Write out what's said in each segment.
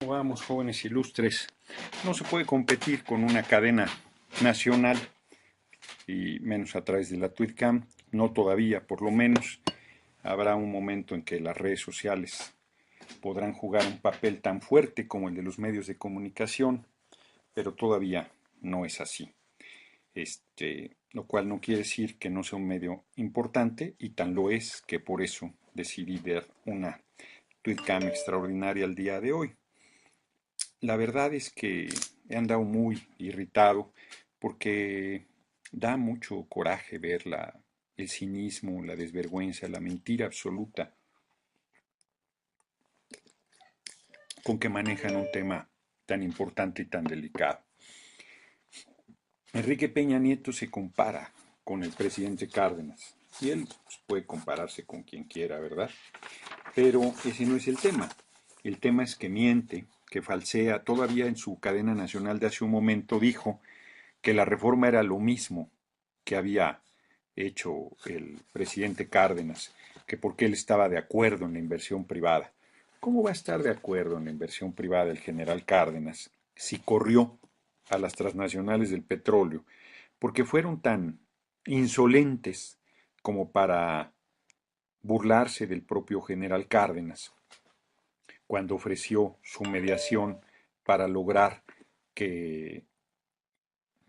¿Cómo vamos, jóvenes ilustres? No se puede competir con una cadena nacional y menos a través de la Twitcam. No todavía, por lo menos. Habrá un momento en que las redes sociales podrán jugar un papel tan fuerte como el de los medios de comunicación, pero todavía no es así. Lo cual no quiere decir que no sea un medio importante, y tan lo es que por eso decidí ver una Twitcam extraordinaria el día de hoy. La verdad es que he andado muy irritado porque da mucho coraje ver el cinismo, la desvergüenza, la mentira absoluta con que manejan un tema tan importante y tan delicado. Enrique Peña Nieto se compara con el presidente Cárdenas, y él pues, puede compararse con quien quiera, ¿verdad? Pero ese no es el tema. El tema es que miente, que falsea. Todavía en su cadena nacional de hace un momento dijo que la reforma era lo mismo que había hecho el presidente Cárdenas, que porque él estaba de acuerdo en la inversión privada. ¿Cómo va a estar de acuerdo en la inversión privada el general Cárdenas si corrió a las transnacionales del petróleo? Porque fueron tan insolentes como para burlarse del propio general Cárdenas cuando ofreció su mediación para lograr que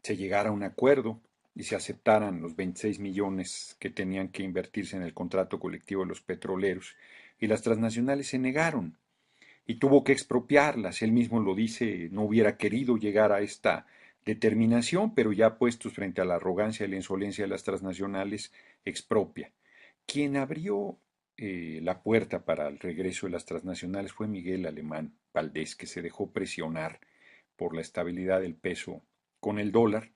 se llegara a un acuerdo y se aceptaran los 26 millones que tenían que invertirse en el contrato colectivo de los petroleros, y las transnacionales se negaron y tuvo que expropiarlas. Él mismo lo dice, no hubiera querido llegar a esta determinación, pero ya puestos frente a la arrogancia y la insolencia de las transnacionales, expropia. Quien abrió la puerta para el regreso de las transnacionales fue Miguel Alemán Valdés, que se dejó presionar por la estabilidad del peso con el dólar,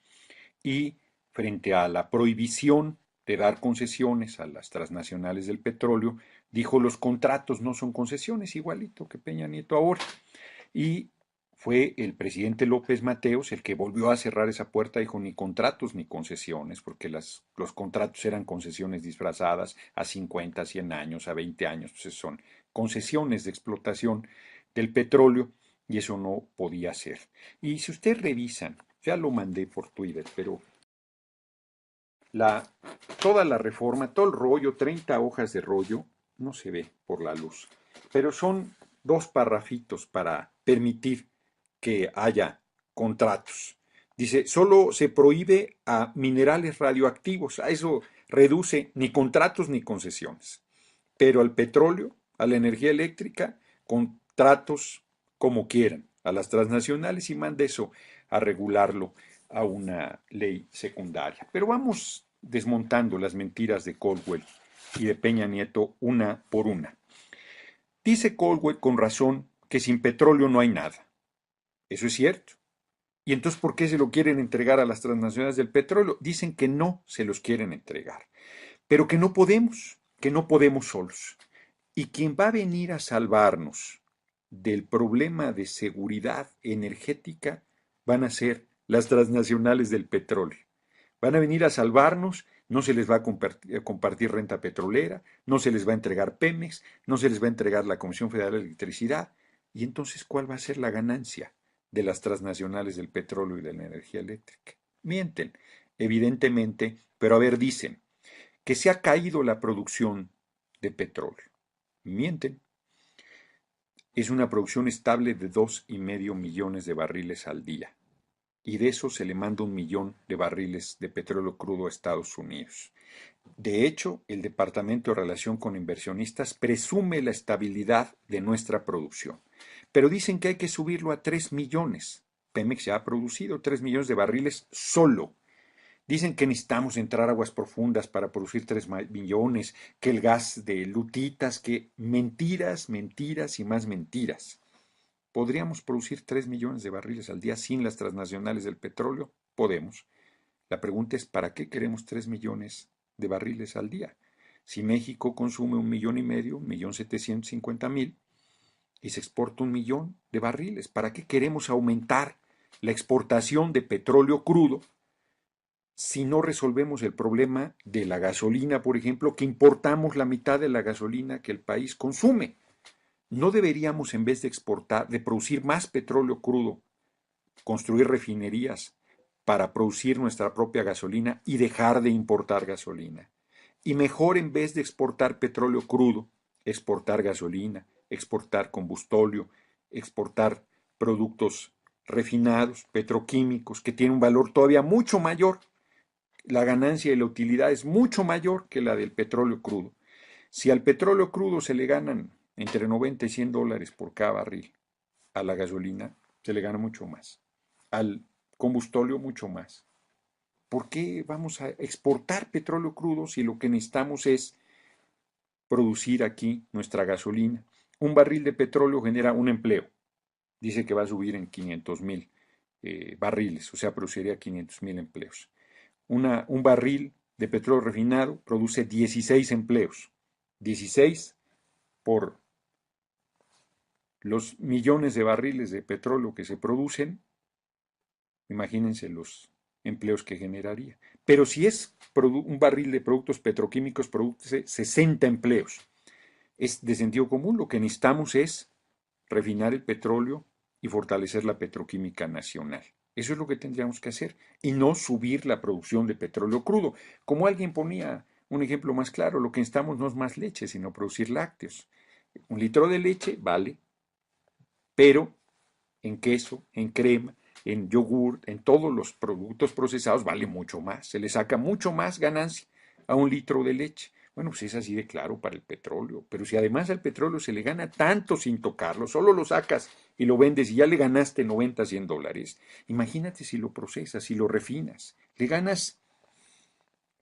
y frente a la prohibición de dar concesiones a las transnacionales del petróleo, dijo: los contratos no son concesiones, igualito que Peña Nieto ahora. Y fue el presidente López Mateos el que volvió a cerrar esa puerta. Dijo: ni contratos ni concesiones, porque los contratos eran concesiones disfrazadas a 50, 100 años, a 20 años, pues son concesiones de explotación del petróleo, y eso no podía ser. Y si ustedes revisan, ya lo mandé por Twitter, pero la, toda la reforma, todo el rollo, 30 hojas de rollo, no se ve por la luz, pero son dos parrafitos para permitir que haya contratos. Dice: solo se prohíbe a minerales radioactivos. A eso reduce: ni contratos ni concesiones. Pero al petróleo, a la energía eléctrica, contratos como quieran. A las transnacionales, y manda eso a regularlo a una ley secundaria. Pero vamos desmontando las mentiras de Caldwell y de Peña Nieto una por una. Dice Caldwell con razón que sin petróleo no hay nada. Eso es cierto. ¿Y entonces por qué se lo quieren entregar a las transnacionales del petróleo? Dicen que no se los quieren entregar, pero que no podemos solos. Y quien va a venir a salvarnos del problema de seguridad energética van a ser las transnacionales del petróleo. Van a venir a salvarnos. No se les va a compartir renta petrolera, no se les va a entregar Pemex, no se les va a entregar la Comisión Federal de Electricidad. Y entonces, ¿cuál va a ser la ganancia de las transnacionales del petróleo y de la energía eléctrica? Mienten, evidentemente, pero a ver, dicen que se ha caído la producción de petróleo. Mienten. Es una producción estable de 2,5 millones de barriles al día, y de eso se le manda 1 millón de barriles de petróleo crudo a Estados Unidos. De hecho, el Departamento de Relación con Inversionistas presume la estabilidad de nuestra producción, pero dicen que hay que subirlo a 3 millones. Pemex ya ha producido 3 millones de barriles solo. Dicen que necesitamos entrar a aguas profundas para producir 3 millones, que el gas de lutitas, que mentiras, mentiras y más mentiras. ¿Podríamos producir 3 millones de barriles al día sin las transnacionales del petróleo? Podemos. La pregunta es: ¿para qué queremos 3 millones de barriles al día? Si México consume 1,5 millones, 1,750,000, y se exporta 1 millón de barriles, ¿para qué queremos aumentar la exportación de petróleo crudo si no resolvemos el problema de la gasolina, por ejemplo, que importamos la mitad de la gasolina que el país consume? ¿No deberíamos, en vez de exportar, de producir más petróleo crudo, construir refinerías para producir nuestra propia gasolina y dejar de importar gasolina? Y mejor, en vez de exportar petróleo crudo, exportar gasolina, exportar combustóleo, exportar productos refinados, petroquímicos, que tienen un valor todavía mucho mayor. La ganancia y la utilidad es mucho mayor que la del petróleo crudo. Si al petróleo crudo se le ganan entre 90 y $100 por cada barril, a la gasolina se le gana mucho más, al combustóleo mucho más. ¿Por qué vamos a exportar petróleo crudo si lo que necesitamos es producir aquí nuestra gasolina? Un barril de petróleo genera un empleo. Dice que va a subir en 500,000 barriles, o sea, produciría 500,000 empleos. Un barril de petróleo refinado produce 16 empleos. 16 por los millones de barriles de petróleo que se producen, imagínense los empleos que generaría. Pero si es un barril de productos petroquímicos, produce 60 empleos. Es de sentido común, lo que necesitamos es refinar el petróleo y fortalecer la petroquímica nacional. Eso es lo que tendríamos que hacer y no subir la producción de petróleo crudo. Como alguien ponía un ejemplo más claro, lo que necesitamos no es más leche, sino producir lácteos. Un litro de leche vale, pero en queso, en crema, en yogur, en todos los productos procesados vale mucho más. Se le saca mucho más ganancia a un litro de leche. Bueno, pues es así de claro para el petróleo. Pero si además al petróleo se le gana tanto sin tocarlo, solo lo sacas y lo vendes y ya le ganaste 90, $100. Imagínate si lo procesas, si lo refinas, le ganas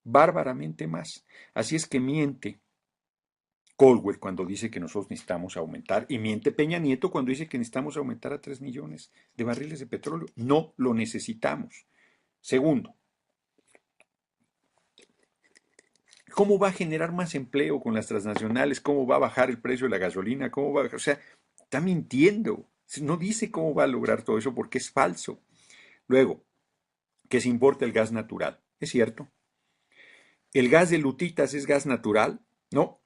bárbaramente más. Así es que miente Caldwell cuando dice que nosotros necesitamos aumentar, y miente Peña Nieto cuando dice que necesitamos aumentar a 3 millones de barriles de petróleo. No lo necesitamos. Segundo, ¿cómo va a generar más empleo con las transnacionales? ¿Cómo va a bajar el precio de la gasolina? ¿Cómo va a... O sea, está mintiendo. No dice cómo va a lograr todo eso porque es falso. Luego, que se importa el gas natural. Es cierto. ¿El gas de lutitas es gas natural? No.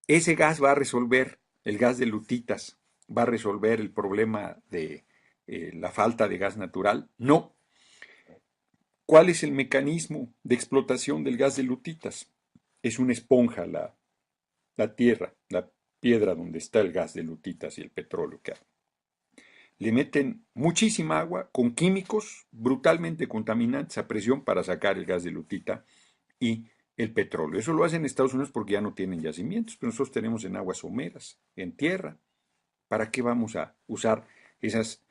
Ese gas va a resolver, el gas de lutitas, va a resolver el problema de la falta de gas natural. No. ¿Cuál es el mecanismo de explotación del gas de lutitas? Es una esponja la tierra, la piedra donde está el gas de lutitas y el petróleo que hay. Le meten muchísima agua con químicos brutalmente contaminantes a presión para sacar el gas de lutita y el petróleo. Eso lo hacen en Estados Unidos porque ya no tienen yacimientos, pero nosotros tenemos en aguas someras, en tierra. ¿Para qué vamos a usar esas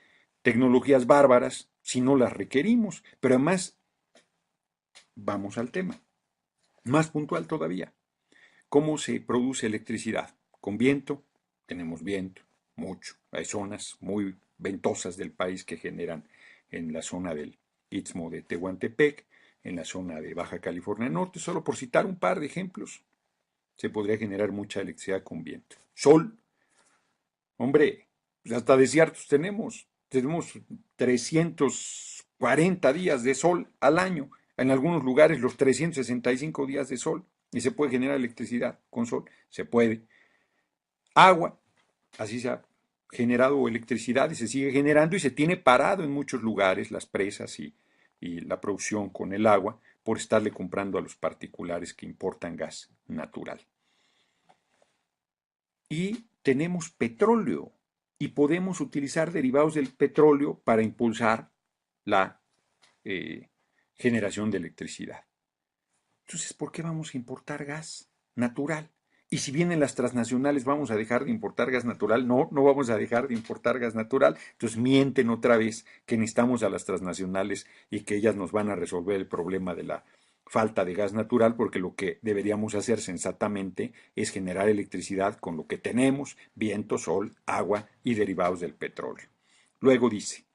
tecnologías bárbaras si no las requerimos? Pero además, vamos al tema, más puntual todavía. ¿Cómo se produce electricidad? Con viento, tenemos viento, mucho. Hay zonas muy ventosas del país que generan en la zona del Istmo de Tehuantepec, en la zona de Baja California Norte, solo por citar un par de ejemplos. Se podría generar mucha electricidad con viento. Sol, hombre, pues hasta desiertos tenemos. Tenemos 340 días de sol al año. En algunos lugares los 365 días de sol. Y se puede generar electricidad con sol. Se puede. Agua, así se ha generado electricidad y se sigue generando y se tiene parado en muchos lugares las presas y la producción con el agua por estarle comprando a los particulares que importan gas natural. Y tenemos petróleo y podemos utilizar derivados del petróleo para impulsar la generación de electricidad. Entonces, ¿por qué vamos a importar gas natural? Y si vienen las transnacionales, ¿vamos a dejar de importar gas natural? No, no vamos a dejar de importar gas natural. Entonces mienten otra vez que necesitamos a las transnacionales y que ellas nos van a resolver el problema de la falta de gas natural, porque lo que deberíamos hacer sensatamente es generar electricidad con lo que tenemos, viento, sol, agua y derivados del petróleo. Luego dice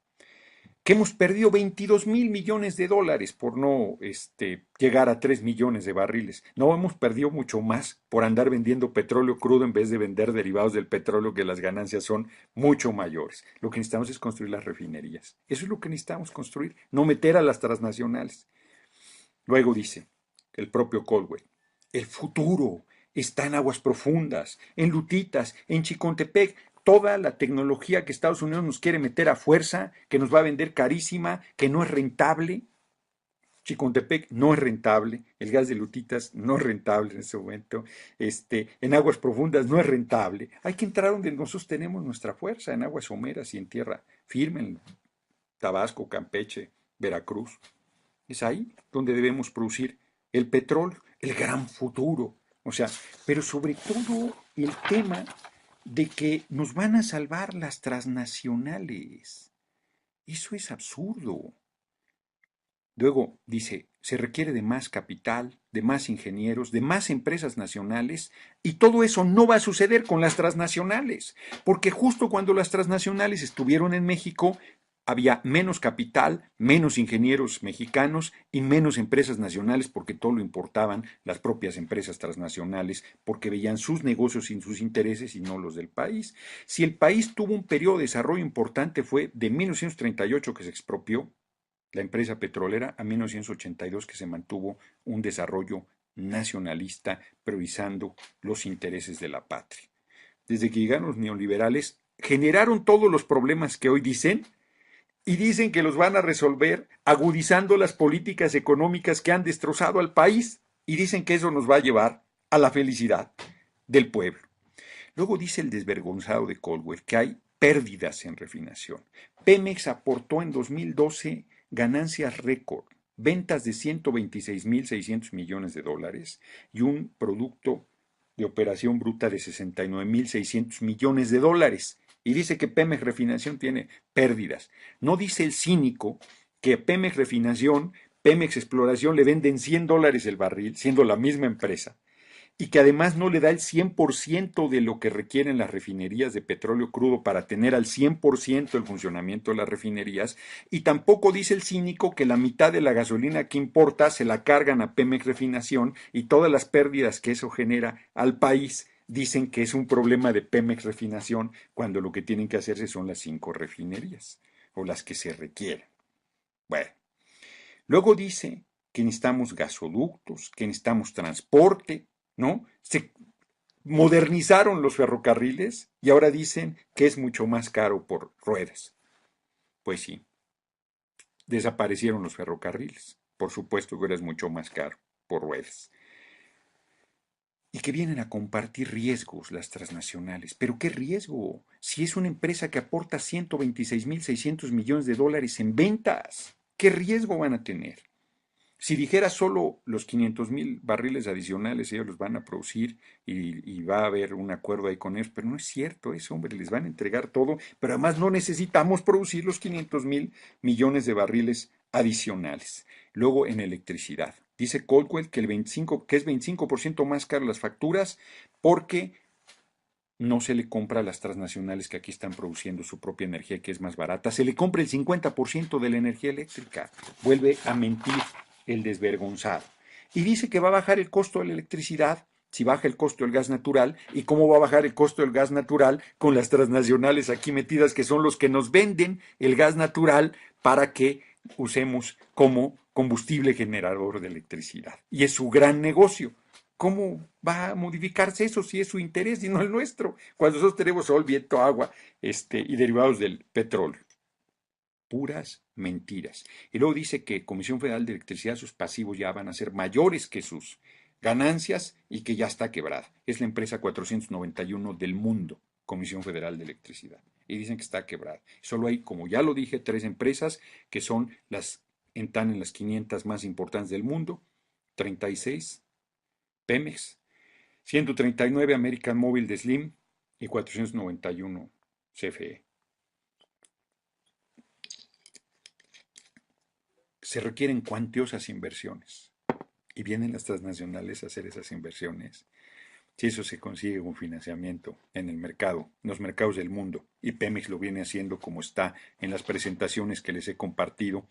que hemos perdido 22,000 millones de dólares por no llegar a 3 millones de barriles. No, hemos perdido mucho más por andar vendiendo petróleo crudo en vez de vender derivados del petróleo, que las ganancias son mucho mayores. Lo que necesitamos es construir las refinerías. Eso es lo que necesitamos construir, no meter a las transnacionales. Luego dice el propio Caldwell, el futuro está en Aguas Profundas, en Lutitas, en Chicontepec. Toda la tecnología que Estados Unidos nos quiere meter a fuerza, que nos va a vender carísima, que no es rentable. Chicontepec no es rentable, el gas de Lutitas no es rentable en este momento, en aguas profundas no es rentable. Hay que entrar donde nosotros tenemos nuestra fuerza, en aguas someras y en tierra firme, en Tabasco, Campeche, Veracruz. Es ahí donde debemos producir el petróleo, el gran futuro. O sea, pero sobre todo el tema de que nos van a salvar las transnacionales. Eso es absurdo. Luego dice, se requiere de más capital, de más ingenieros, de más empresas nacionales, y todo eso no va a suceder con las transnacionales, porque justo cuando las transnacionales estuvieron en México, había menos capital, menos ingenieros mexicanos y menos empresas nacionales, porque todo lo importaban las propias empresas transnacionales, porque veían sus negocios y sus intereses y no los del país. Si el país tuvo un periodo de desarrollo importante, fue de 1938 que se expropió la empresa petrolera a 1982 que se mantuvo un desarrollo nacionalista priorizando los intereses de la patria. Desde que llegaron los neoliberales, generaron todos los problemas que hoy dicen y dicen que los van a resolver agudizando las políticas económicas que han destrozado al país y dicen que eso nos va a llevar a la felicidad del pueblo. Luego dice el desvergonzado de Caldwell que hay pérdidas en refinación. Pemex aportó en 2012 ganancias récord, ventas de 126.600 millones de dólares y un producto de operación bruta de 69.600 millones de dólares. Y dice que Pemex Refinación tiene pérdidas. No dice el cínico que Pemex Refinación, Pemex Exploración le venden $100 el barril, siendo la misma empresa, y que además no le da el 100% de lo que requieren las refinerías de petróleo crudo para tener al 100% el funcionamiento de las refinerías, y tampoco dice el cínico que la mitad de la gasolina que importa se la cargan a Pemex Refinación y todas las pérdidas que eso genera al país dicen que es un problema de Pemex Refinación cuando lo que tienen que hacerse son las 5 refinerías o las que se requieren. Bueno, luego dice que necesitamos gasoductos, que necesitamos transporte, ¿no? Se modernizaron los ferrocarriles y ahora dicen que es mucho más caro por ruedas. Pues sí, desaparecieron los ferrocarriles. Por supuesto que ahora es mucho más caro por ruedas. Y que vienen a compartir riesgos las transnacionales. ¿Pero qué riesgo? Si es una empresa que aporta 126.600 millones de dólares en ventas, ¿qué riesgo van a tener? Si dijera solo los 500.000 barriles adicionales, ellos los van a producir y va a haber un acuerdo ahí con ellos, pero no es cierto eso, hombre, les van a entregar todo, pero además no necesitamos producir los 500.000 millones de barriles adicionales. Luego en electricidad. Dice Caldwell que, que es 25% más caro las facturas porque no se le compra a las transnacionales que aquí están produciendo su propia energía, que es más barata, se le compra el 50% de la energía eléctrica. Vuelve a mentir el desvergonzado. Y dice que va a bajar el costo de la electricidad si baja el costo del gas natural. ¿Y cómo va a bajar el costo del gas natural? Con las transnacionales aquí metidas, que son los que nos venden el gas natural para que usemos como combustible generador de electricidad. Y es su gran negocio. ¿Cómo va a modificarse eso si es su interés y no el nuestro? Cuando nosotros tenemos sol, viento, agua, y derivados del petróleo. Puras mentiras. Y luego dice que Comisión Federal de Electricidad, sus pasivos ya van a ser mayores que sus ganancias y que ya está quebrada. Es la empresa 491 del mundo, Comisión Federal de Electricidad. Y dicen que está quebrada. Solo hay, como ya lo dije, 3 empresas que son están en las 500 más importantes del mundo. 36 Pemex, 139 American Mobile de Slim y 491 CFE. Se requieren cuantiosas inversiones y vienen las transnacionales a hacer esas inversiones. Si eso se consigue con financiamiento en el mercado, en los mercados del mundo, y Pemex lo viene haciendo como está en las presentaciones que les he compartido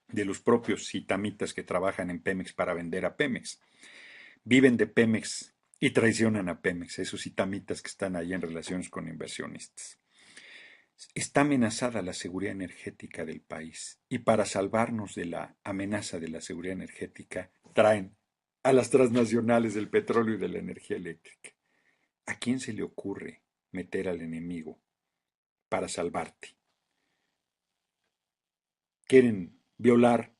de los propios citamitas que trabajan en Pemex para vender a Pemex. Viven de Pemex y traicionan a Pemex, esos citamitas que están ahí en relaciones con inversionistas. Está amenazada la seguridad energética del país y para salvarnos de la amenaza de la seguridad energética traen a las transnacionales del petróleo y de la energía eléctrica. ¿A quién se le ocurre meter al enemigo para salvarte? Quieren violar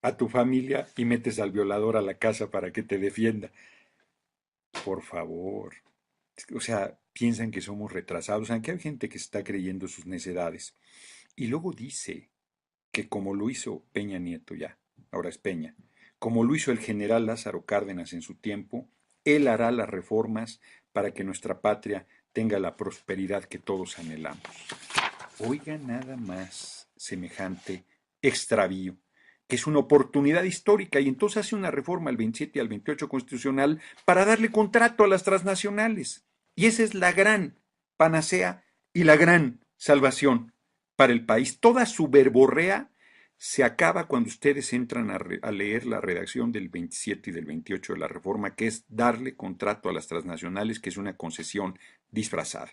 a tu familia y metes al violador a la casa para que te defienda. Por favor. O sea, piensan que somos retrasados, aunque hay gente que está creyendo sus necedades. Y luego dice que como lo hizo Peña Nieto ya, ahora es Peña, como lo hizo el general Lázaro Cárdenas en su tiempo, él hará las reformas para que nuestra patria tenga la prosperidad que todos anhelamos. Oiga nada más semejante extravío, que es una oportunidad histórica, y entonces hace una reforma al 27 y al 28 constitucional para darle contrato a las transnacionales. Y esa es la gran panacea y la gran salvación para el país. Toda su verborrea se acaba cuando ustedes entran a leer la redacción del 27 y del 28 de la reforma, que es darle contrato a las transnacionales, que es una concesión disfrazada.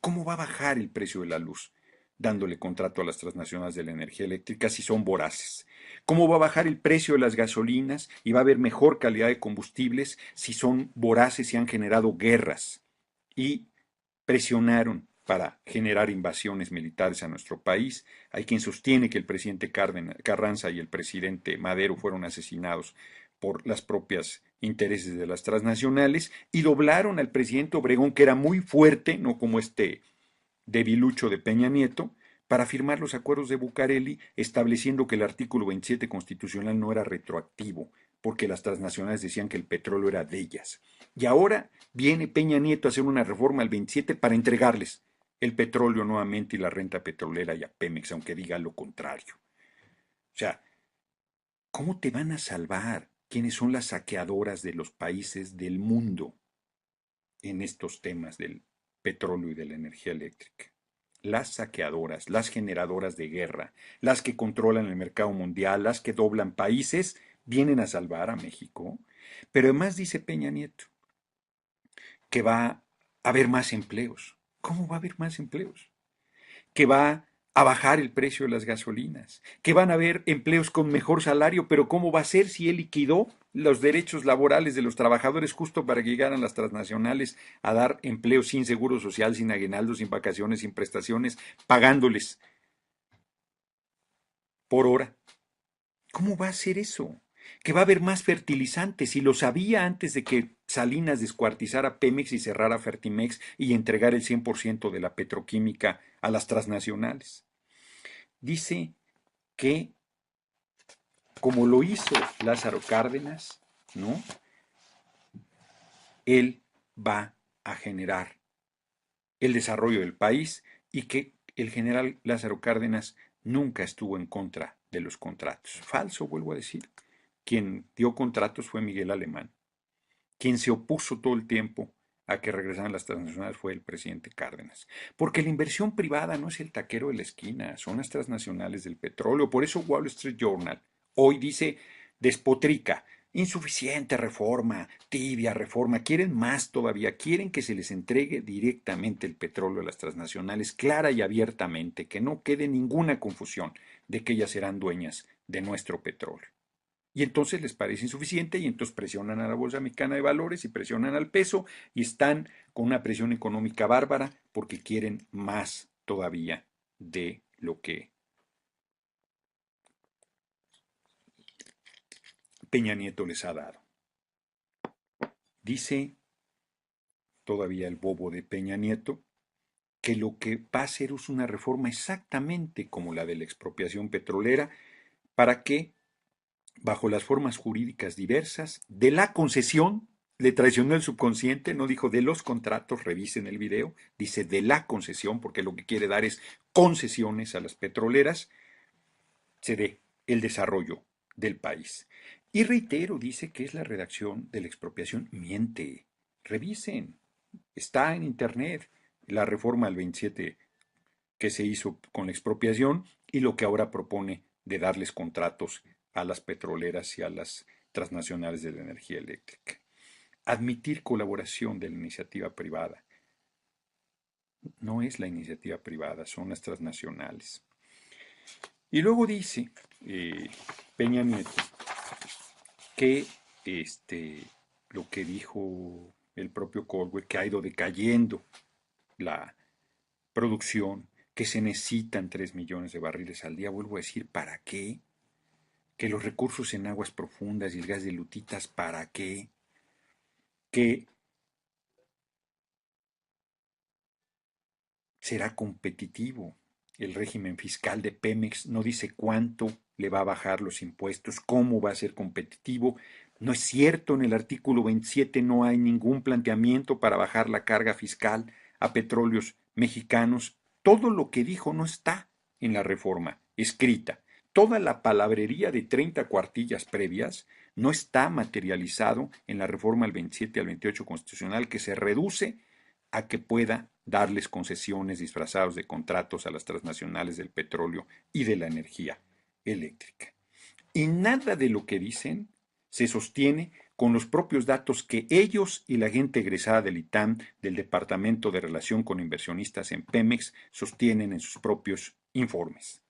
¿Cómo va a bajar el precio de la luz dándole contrato a las transnacionales de la energía eléctrica si son voraces? ¿Cómo va a bajar el precio de las gasolinas y va a haber mejor calidad de combustibles si son voraces y han generado guerras y presionaron para generar invasiones militares a nuestro país? Hay quien sostiene que el presidente Carranza y el presidente Madero fueron asesinados por las propias intereses de las transnacionales y doblaron al presidente Obregón, que era muy fuerte, no como este debilucho de Peña Nieto, para firmar los acuerdos de Bucareli, estableciendo que el artículo 27 constitucional no era retroactivo, porque las transnacionales decían que el petróleo era de ellas. Y ahora viene Peña Nieto a hacer una reforma al 27 para entregarles el petróleo nuevamente y la renta petrolera y a Pemex, aunque diga lo contrario. O sea, ¿cómo te van a salvar quiénes son las saqueadoras de los países del mundo en estos temas del petróleo y de la energía eléctrica? Las saqueadoras, las generadoras de guerra, las que controlan el mercado mundial, las que doblan países, vienen a salvar a México. Pero además dice Peña Nieto que va a haber más empleos. ¿Cómo va a haber más empleos? Que va a bajar el precio de las gasolinas, que van a haber empleos con mejor salario, pero ¿cómo va a ser si él liquidó los derechos laborales de los trabajadores justo para que llegaran las transnacionales a dar empleo sin seguro social, sin aguinaldo, sin vacaciones, sin prestaciones, pagándoles por hora? ¿Cómo va a ser eso? Que va a haber más fertilizantes, y lo sabía antes de que Salinas descuartizara Pemex y cerrara Fertimex y entregara el 100% de la petroquímica a las transnacionales. Dice que, como lo hizo Lázaro Cárdenas, ¿no? Él va a generar el desarrollo del país, y que el general Lázaro Cárdenas nunca estuvo en contra de los contratos. Falso, vuelvo a decir. Quien dio contratos fue Miguel Alemán. Quien se opuso todo el tiempo a que regresaran las transnacionales fue el presidente Cárdenas. Porque la inversión privada no es el taquero de la esquina, son las transnacionales del petróleo. Por eso Wall Street Journal hoy dice, despotrica: insuficiente reforma, tibia reforma, quieren más todavía, quieren que se les entregue directamente el petróleo a las transnacionales, clara y abiertamente, que no quede ninguna confusión de que ellas serán dueñas de nuestro petróleo. Y entonces les parece insuficiente, y entonces presionan a la Bolsa Mexicana de Valores y presionan al peso, y están con una presión económica bárbara porque quieren más todavía de lo que Peña Nieto les ha dado. Dice todavía el bobo de Peña Nieto que lo que va a hacer es una reforma exactamente como la de la expropiación petrolera, para que, bajo las formas jurídicas diversas de la concesión, le traicionó el subconsciente, no dijo de los contratos, revisen el video, dice de la concesión, porque lo que quiere dar es concesiones a las petroleras, se dé el desarrollo del país. Y reitero, dice que es la redacción de la expropiación. Miente, revisen, está en internet la reforma al 27 que se hizo con la expropiación y lo que ahora propone de darles contratos a las petroleras y a las transnacionales de la energía eléctrica. Admitir colaboración de la iniciativa privada. No es la iniciativa privada, son las transnacionales. Y luego dice Peña Nieto que este, lo que dijo el propio Caldwell, que ha ido decayendo la producción, que se necesitan 3 millones de barriles al día. Vuelvo a decir, ¿para qué? Que los recursos en aguas profundas y el gas de lutitas, ¿para qué? Que será competitivo. El régimen fiscal de Pemex no dice cuánto le va a bajar los impuestos, cómo va a ser competitivo. No es cierto, en el artículo 27 no hay ningún planteamiento para bajar la carga fiscal a petróleos mexicanos. Todo lo que dijo no está en la reforma escrita. Toda la palabrería de 30 cuartillas previas no está materializado en la reforma al 27 al 28 constitucional, que se reduce a que pueda darles concesiones disfrazados de contratos a las transnacionales del petróleo y de la energía eléctrica. Y nada de lo que dicen se sostiene con los propios datos que ellos y la gente egresada del ITAM, del Departamento de Relación con Inversionistas en Pemex, sostienen en sus propios informes.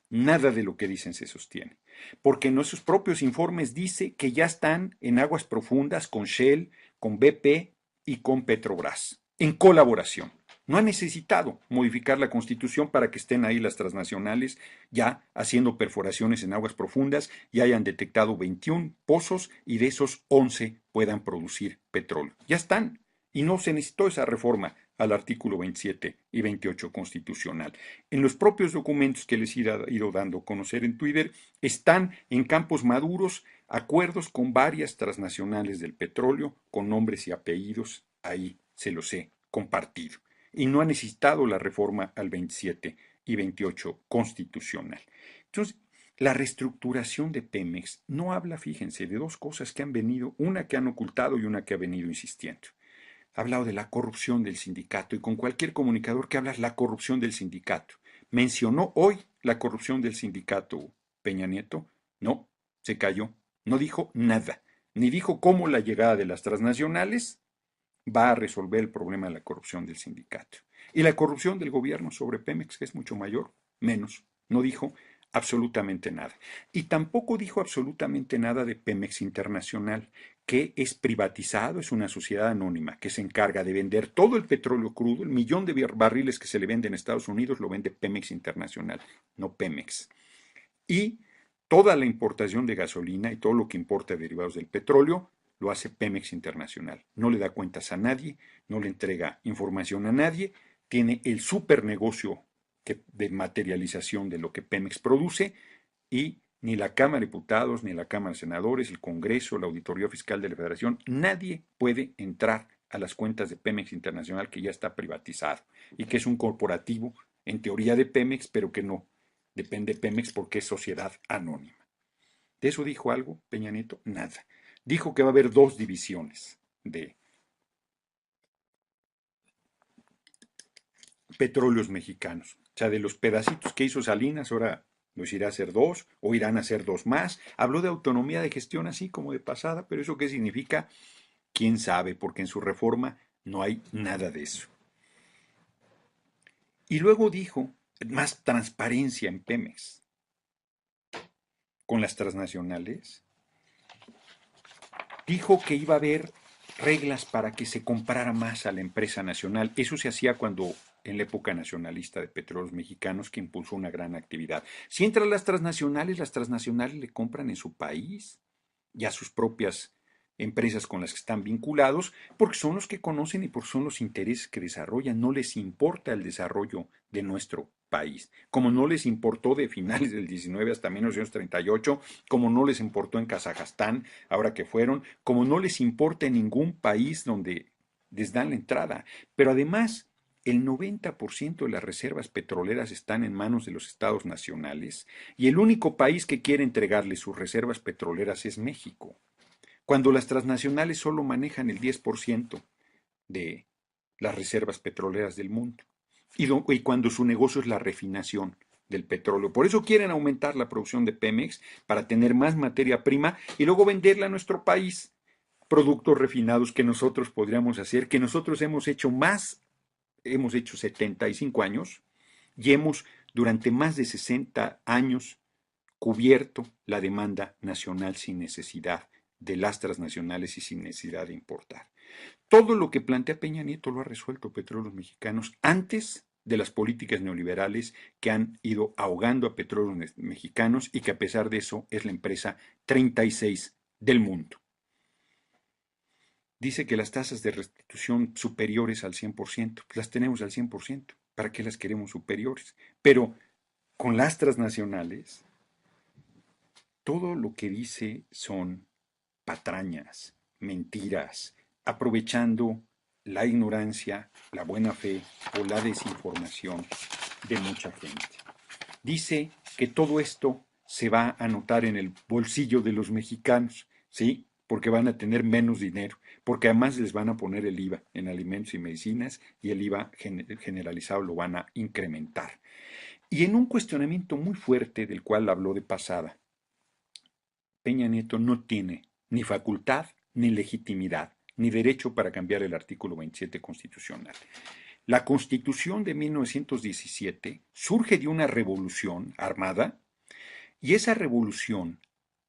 Nada de lo que dicen se sostiene, porque en sus propios informes dice que ya están en aguas profundas con Shell, con BP y con Petrobras, en colaboración. No ha necesitado modificar la Constitución para que estén ahí las transnacionales ya haciendo perforaciones en aguas profundas y hayan detectado 21 pozos y de esos 11 puedan producir petróleo. Ya están. Y no se necesitó esa reforma al artículo 27 y 28 constitucional. En los propios documentos que les he ido dando a conocer en Twitter están en campos maduros acuerdos con varias transnacionales del petróleo con nombres y apellidos. Ahí se los he compartido. Y no ha necesitado la reforma al 27 y 28 constitucional. Entonces, la reestructuración de Pemex no habla, fíjense, de dos cosas que han venido, una que han ocultado y una que ha venido insistiendo. Ha hablado de la corrupción del sindicato y con cualquier comunicador que hablas la corrupción del sindicato. ¿Mencionó hoy la corrupción del sindicato Peña Nieto? No, se cayó. No dijo nada. Ni dijo cómo la llegada de las transnacionales va a resolver el problema de la corrupción del sindicato. Y la corrupción del gobierno sobre Pemex, que es mucho mayor, menos. No dijo absolutamente nada. Y tampoco dijo absolutamente nada de Pemex Internacional, que es privatizado, es una sociedad anónima que se encarga de vender todo el petróleo crudo, el millón de barriles que se le vende en Estados Unidos lo vende Pemex Internacional, no Pemex. Y toda la importación de gasolina y todo lo que importa de derivados del petróleo lo hace Pemex Internacional. No le da cuentas a nadie, no le entrega información a nadie, tiene el super negocio de materialización de lo que Pemex produce y ni la Cámara de Diputados, ni la Cámara de Senadores, el Congreso, la Auditoría Fiscal de la Federación, nadie puede entrar a las cuentas de Pemex Internacional, que ya está privatizado y que es un corporativo en teoría de Pemex, pero que no depende de Pemex porque es sociedad anónima. ¿De eso dijo algo Peña Nieto? Nada. Dijo que va a haber dos divisiones de petróleos mexicanos. O sea, de los pedacitos que hizo Salinas, ahora los irá a hacer dos o irán a hacer dos más. Habló de autonomía de gestión así como de pasada, pero ¿eso qué significa? ¿Quién sabe? Porque en su reforma no hay nada de eso. Y luego dijo más transparencia en Pemex con las transnacionales. Dijo que iba a haber reglas para que se comprara más a la empresa nacional. Eso se hacía cuando en la época nacionalista de Petróleos Mexicanos, que impulsó una gran actividad. Si entran las transnacionales le compran en su país y a sus propias empresas con las que están vinculados, porque son los que conocen y porque son los intereses que desarrollan. No les importa el desarrollo de nuestro país, como no les importó de finales del 19 hasta 1938, como no les importó en Kazajstán, ahora que fueron, como no les importa en ningún país donde les dan la entrada. Pero además, el 90% de las reservas petroleras están en manos de los estados nacionales y el único país que quiere entregarle sus reservas petroleras es México, cuando las transnacionales solo manejan el 10% de las reservas petroleras del mundo y cuando su negocio es la refinación del petróleo. Por eso quieren aumentar la producción de Pemex para tener más materia prima y luego venderla a nuestro país, productos refinados que nosotros podríamos hacer, que nosotros hemos hecho más, hemos hecho 75 años y hemos durante más de 60 años cubierto la demanda nacional sin necesidad de las transnacionales y sin necesidad de importar. Todo lo que plantea Peña Nieto lo ha resuelto Petróleos Mexicanos antes de las políticas neoliberales que han ido ahogando a Petróleos Mexicanos y que a pesar de eso es la empresa 36 del mundo. Dice que las tasas de restitución superiores al 100%, pues las tenemos al 100%, ¿para qué las queremos superiores? Pero con las transnacionales, todo lo que dice son patrañas, mentiras, aprovechando la ignorancia, la buena fe o la desinformación de mucha gente. Dice que todo esto se va a notar en el bolsillo de los mexicanos, ¿sí? Porque van a tener menos dinero, porque además les van a poner el IVA en alimentos y medicinas y el IVA generalizado lo van a incrementar. Y en un cuestionamiento muy fuerte del cual habló de pasada, Peña Nieto no tiene ni facultad, ni legitimidad, ni derecho para cambiar el artículo 27 constitucional. La Constitución de 1917 surge de una revolución armada y esa revolución,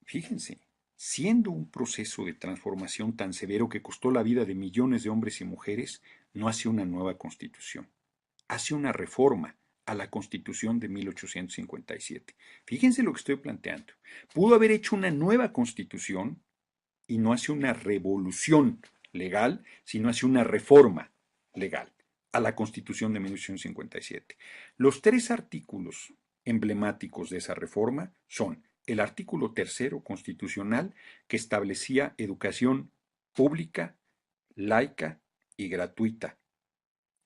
fíjense, siendo un proceso de transformación tan severo que costó la vida de millones de hombres y mujeres, no hace una nueva constitución, hace una reforma a la Constitución de 1857. Fíjense lo que estoy planteando. Pudo haber hecho una nueva constitución y no hace una revolución legal, sino hace una reforma legal a la Constitución de 1857. Los tres artículos emblemáticos de esa reforma son el artículo tercero constitucional que establecía educación pública, laica y gratuita,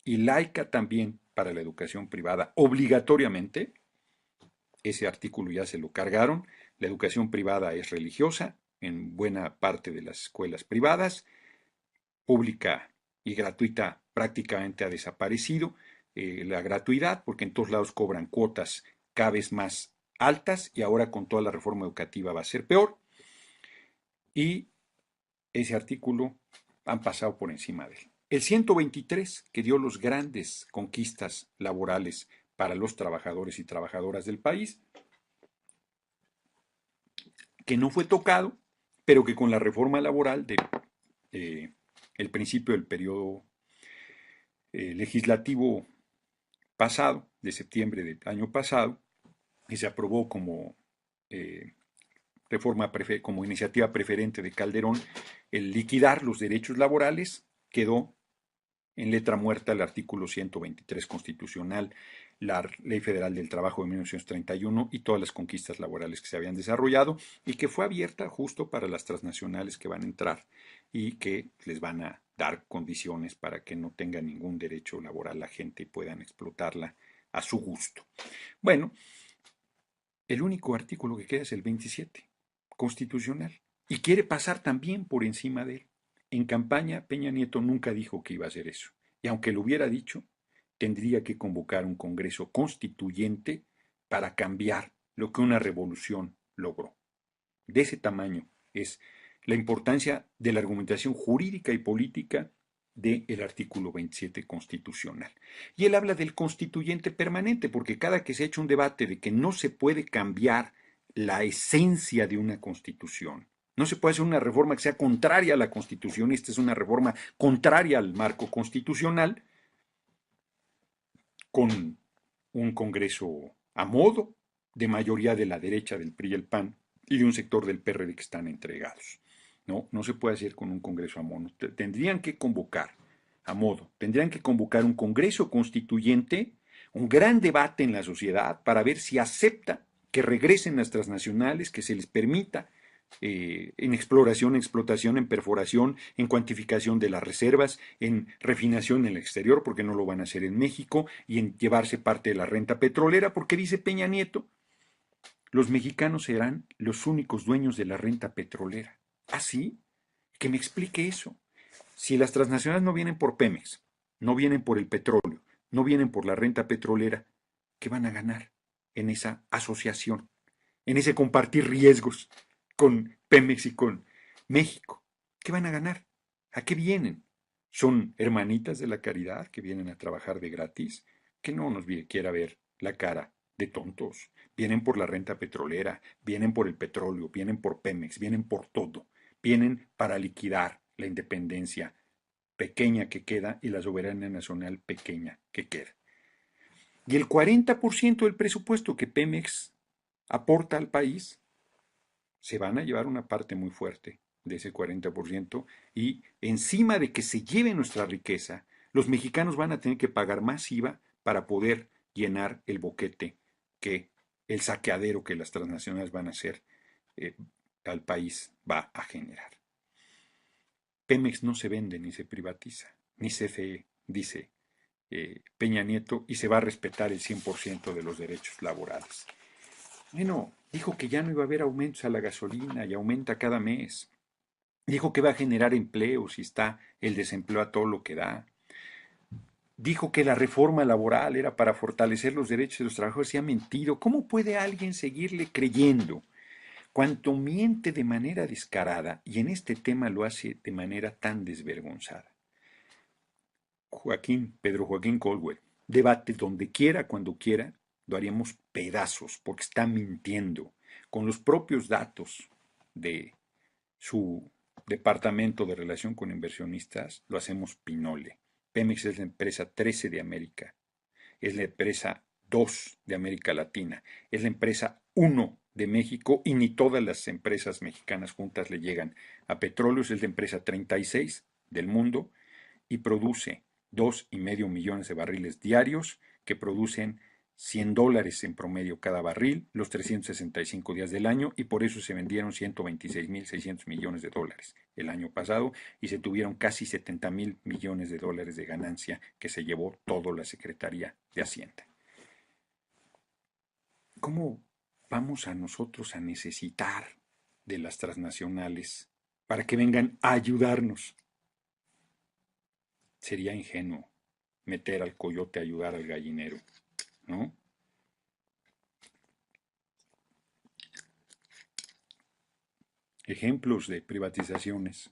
y laica también para la educación privada, obligatoriamente. Ese artículo ya se lo cargaron. La educación privada es religiosa en buena parte de las escuelas privadas, pública y gratuita prácticamente ha desaparecido la gratuidad, porque en todos lados cobran cuotas cada vez más altas y ahora con toda la reforma educativa va a ser peor. Y ese artículo han pasado por encima de él. El 123, que dio las grandes conquistas laborales para los trabajadores y trabajadoras del país, que no fue tocado, pero que con la reforma laboral de el principio del periodo legislativo pasado, de septiembre del año pasado, y se aprobó como como iniciativa preferente de Calderón, el liquidar los derechos laborales, quedó en letra muerta el artículo 123 constitucional, la Ley Federal del Trabajo de 1931 y todas las conquistas laborales que se habían desarrollado y que fue abierta justo para las transnacionales que van a entrar y que les van a dar condiciones para que no tenga ningún derecho laboral la gente y puedan explotarla a su gusto. Bueno, el único artículo que queda es el 27, constitucional, y quiere pasar también por encima de él. En campaña, Peña Nieto nunca dijo que iba a hacer eso, y aunque lo hubiera dicho, tendría que convocar un Congreso constituyente para cambiar lo que una revolución logró. De ese tamaño es la importancia de la argumentación jurídica y política del artículo 27 constitucional. Y él habla del constituyente permanente, porque cada que se ha hecho un debate de que no se puede cambiar la esencia de una constitución, no se puede hacer una reforma que sea contraria a la constitución, esta es una reforma contraria al marco constitucional, con un Congreso a modo, de mayoría de la derecha del PRI y el PAN, y de un sector del PRD que están entregados. No, no se puede hacer con un Congreso a modo. Tendrían que convocar a modo, tendrían que convocar un Congreso constituyente, un gran debate en la sociedad para ver si acepta que regresen las transnacionales, que se les permita en exploración, en explotación, en perforación, en cuantificación de las reservas, en refinación en el exterior, porque no lo van a hacer en México, y en llevarse parte de la renta petrolera, porque dice Peña Nieto, los mexicanos serán los únicos dueños de la renta petrolera. ¿Ah, sí? Que me explique eso. Si las transnacionales no vienen por Pemex, no vienen por el petróleo, no vienen por la renta petrolera, ¿qué van a ganar en esa asociación, en ese compartir riesgos con Pemex y con México? ¿Qué van a ganar? ¿A qué vienen? ¿Son hermanitas de la caridad que vienen a trabajar de gratis? Que no nos quiera ver la cara de tontos. Vienen por la renta petrolera, vienen por el petróleo, vienen por Pemex, vienen por todo. Vienen para liquidar la independencia pequeña que queda y la soberanía nacional pequeña que queda. Y el 40% del presupuesto que Pemex aporta al país, se van a llevar una parte muy fuerte de ese 40% y encima de que se lleve nuestra riqueza, los mexicanos van a tener que pagar más IVA para poder llenar el boquete que el saqueadero que las transnacionales van a hacer eh, al país va a generar. Pemex no se vende ni se privatiza, ni CFE, dice Peña Nieto, y se va a respetar el 100% de los derechos laborales. Bueno, dijo que ya no iba a haber aumentos a la gasolina y aumenta cada mes. Dijo que va a generar empleos y está el desempleo a todo lo que da. Dijo que la reforma laboral era para fortalecer los derechos de los trabajadores y ha mentido. ¿Cómo puede alguien seguirle creyendo? Cuanto miente de manera descarada y en este tema lo hace de manera tan desvergonzada. Pedro Joaquín Caldwell, debate donde quiera, cuando quiera, lo haríamos pedazos porque está mintiendo con los propios datos de su departamento de relación con inversionistas, lo hacemos pinole. Pemex es la empresa 13 de América, es la empresa 2 de América Latina, es la empresa 1 de México y ni todas las empresas mexicanas juntas le llegan a Petróleos, es la empresa 36 del mundo y produce 2,5 millones de barriles diarios que producen $100 en promedio cada barril los 365 días del año y por eso se vendieron 126.600 millones de dólares el año pasado y se tuvieron casi 70.000 millones de dólares de ganancia que se llevó toda la Secretaría de Hacienda. ¿Cómo vamos a nosotros a necesitar de las transnacionales para que vengan a ayudarnos? Sería ingenuo meter al coyote a ayudar al gallinero, ¿no? Ejemplos de privatizaciones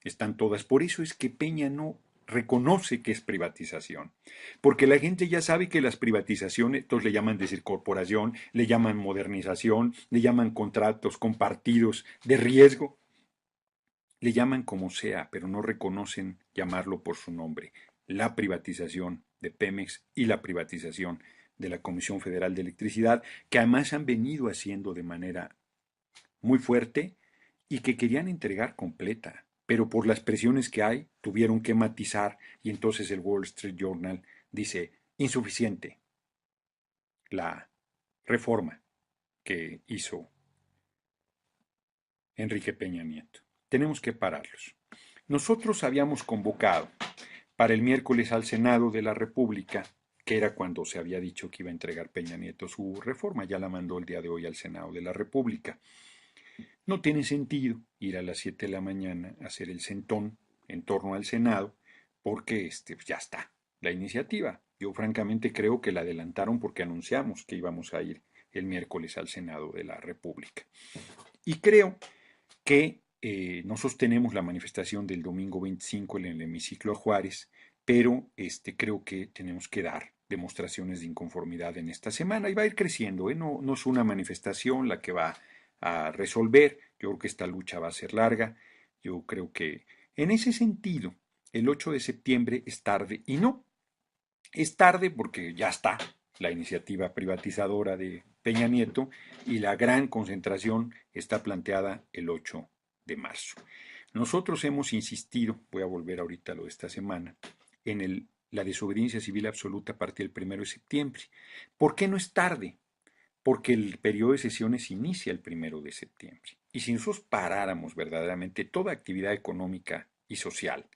están todas. Por eso es que Peña no reconoce que es privatización, porque la gente ya sabe que las privatizaciones, entonces le llaman descorporación, le llaman modernización, le llaman contratos compartidos de riesgo, le llaman como sea, pero no reconocen llamarlo por su nombre. La privatización de Pemex y la privatización de la Comisión Federal de Electricidad, que además han venido haciendo de manera muy fuerte y que querían entregar completa, pero por las presiones que hay tuvieron que matizar y entonces el Wall Street Journal dice insuficiente la reforma que hizo Enrique Peña Nieto. Tenemos que pararlos. Nosotros habíamos convocado para el miércoles al Senado de la República, que era cuando se había dicho que iba a entregar Peña Nieto su reforma, ya la mandó el día de hoy al Senado de la República. No tiene sentido ir a las 7 de la mañana a hacer el centón en torno al Senado, porque ya está la iniciativa. Yo francamente creo que la adelantaron porque anunciamos que íbamos a ir el miércoles al Senado de la República. Y creo que no sostenemos la manifestación del domingo 25 en el hemiciclo a Juárez, pero creo que tenemos que dar demostraciones de inconformidad en esta semana y va a ir creciendo. No, no es una manifestación la que va a resolver. Yo creo que esta lucha va a ser larga. Yo creo que en ese sentido, el 8 de septiembre es tarde y no. Es tarde porque ya está la iniciativa privatizadora de Peña Nieto y la gran concentración está planteada el 8 de marzo. Nosotros hemos insistido, voy a volver ahorita a lo de esta semana, en la desobediencia civil absoluta a partir del 1 de septiembre. ¿Por qué no es tarde? Porque el periodo de sesiones inicia el 1 de septiembre. Y si nosotros paráramos verdaderamente toda actividad económica y social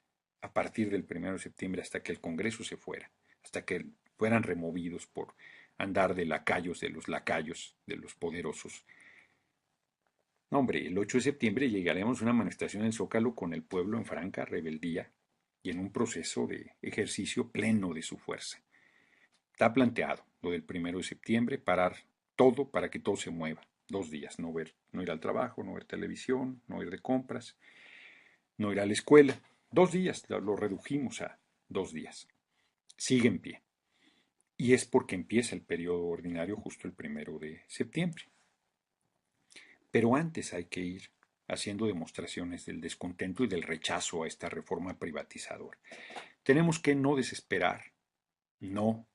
a partir del 1 de septiembre hasta que el Congreso se fuera, hasta que fueran removidos por andar de lacayos de los poderosos. No, hombre, el 8 de septiembre llegaremos a una manifestación en el Zócalo con el pueblo en franca rebeldía y en un proceso de ejercicio pleno de su fuerza. Está planteado lo del 1 de septiembre, parar todo para que todo se mueva. 2 días, no ir al trabajo, no ver televisión, no ir de compras, no ir a la escuela. 2 días, lo redujimos a 2 días. Sigue en pie. Y es porque empieza el periodo ordinario justo el 1 de septiembre. Pero antes hay que ir haciendo demostraciones del descontento y del rechazo a esta reforma privatizadora. Tenemos que no desesperar, no,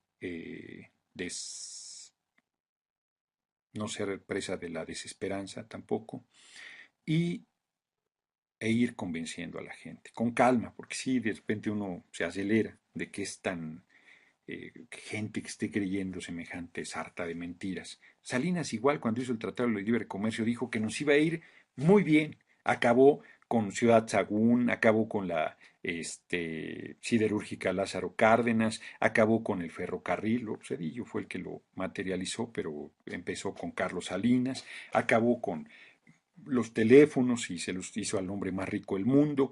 no ser presa de la desesperanza tampoco, y, ir convenciendo a la gente, con calma, porque si de repente uno se acelera de que es tan gente que esté creyendo semejante sarta de mentiras. Salinas igual cuando hizo el Tratado de Libre Comercio dijo que nos iba a ir muy bien. Acabó con Ciudad Sagún, acabó con la siderúrgica Lázaro Cárdenas, acabó con el ferrocarril, Cedillo fue el que lo materializó, pero empezó con Carlos Salinas, acabó con los teléfonos y se los hizo al hombre más rico del mundo,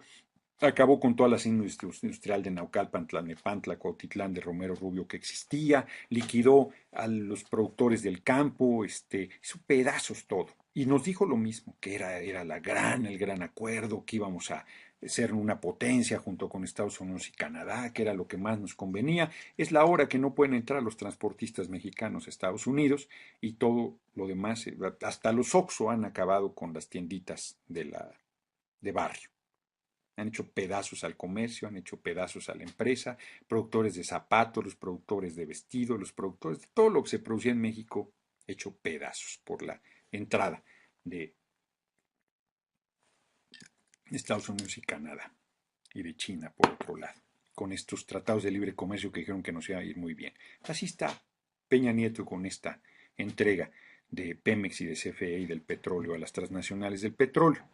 acabó con toda la hacienda industrial de Naucalpan, Tlalnepantla, Cuautitlán, de Romero Rubio que existía, liquidó a los productores del campo, hizo pedazos todo. Y nos dijo lo mismo, que era el gran acuerdo, que íbamos a ser una potencia junto con Estados Unidos y Canadá, que era lo que más nos convenía. Es la hora que no pueden entrar los transportistas mexicanos a Estados Unidos y todo lo demás, hasta los Oxxo han acabado con las tienditas de barrio. Han hecho pedazos al comercio, han hecho pedazos a la empresa, productores de zapatos, los productores de vestidos, los productores de todo lo que se producía en México, hecho pedazos por la entrada de Estados Unidos y Canadá y de China por otro lado, con estos tratados de libre comercio que dijeron que nos iba a ir muy bien. Así está Peña Nieto con esta entrega de Pemex y de CFE y del petróleo a las transnacionales del petróleo.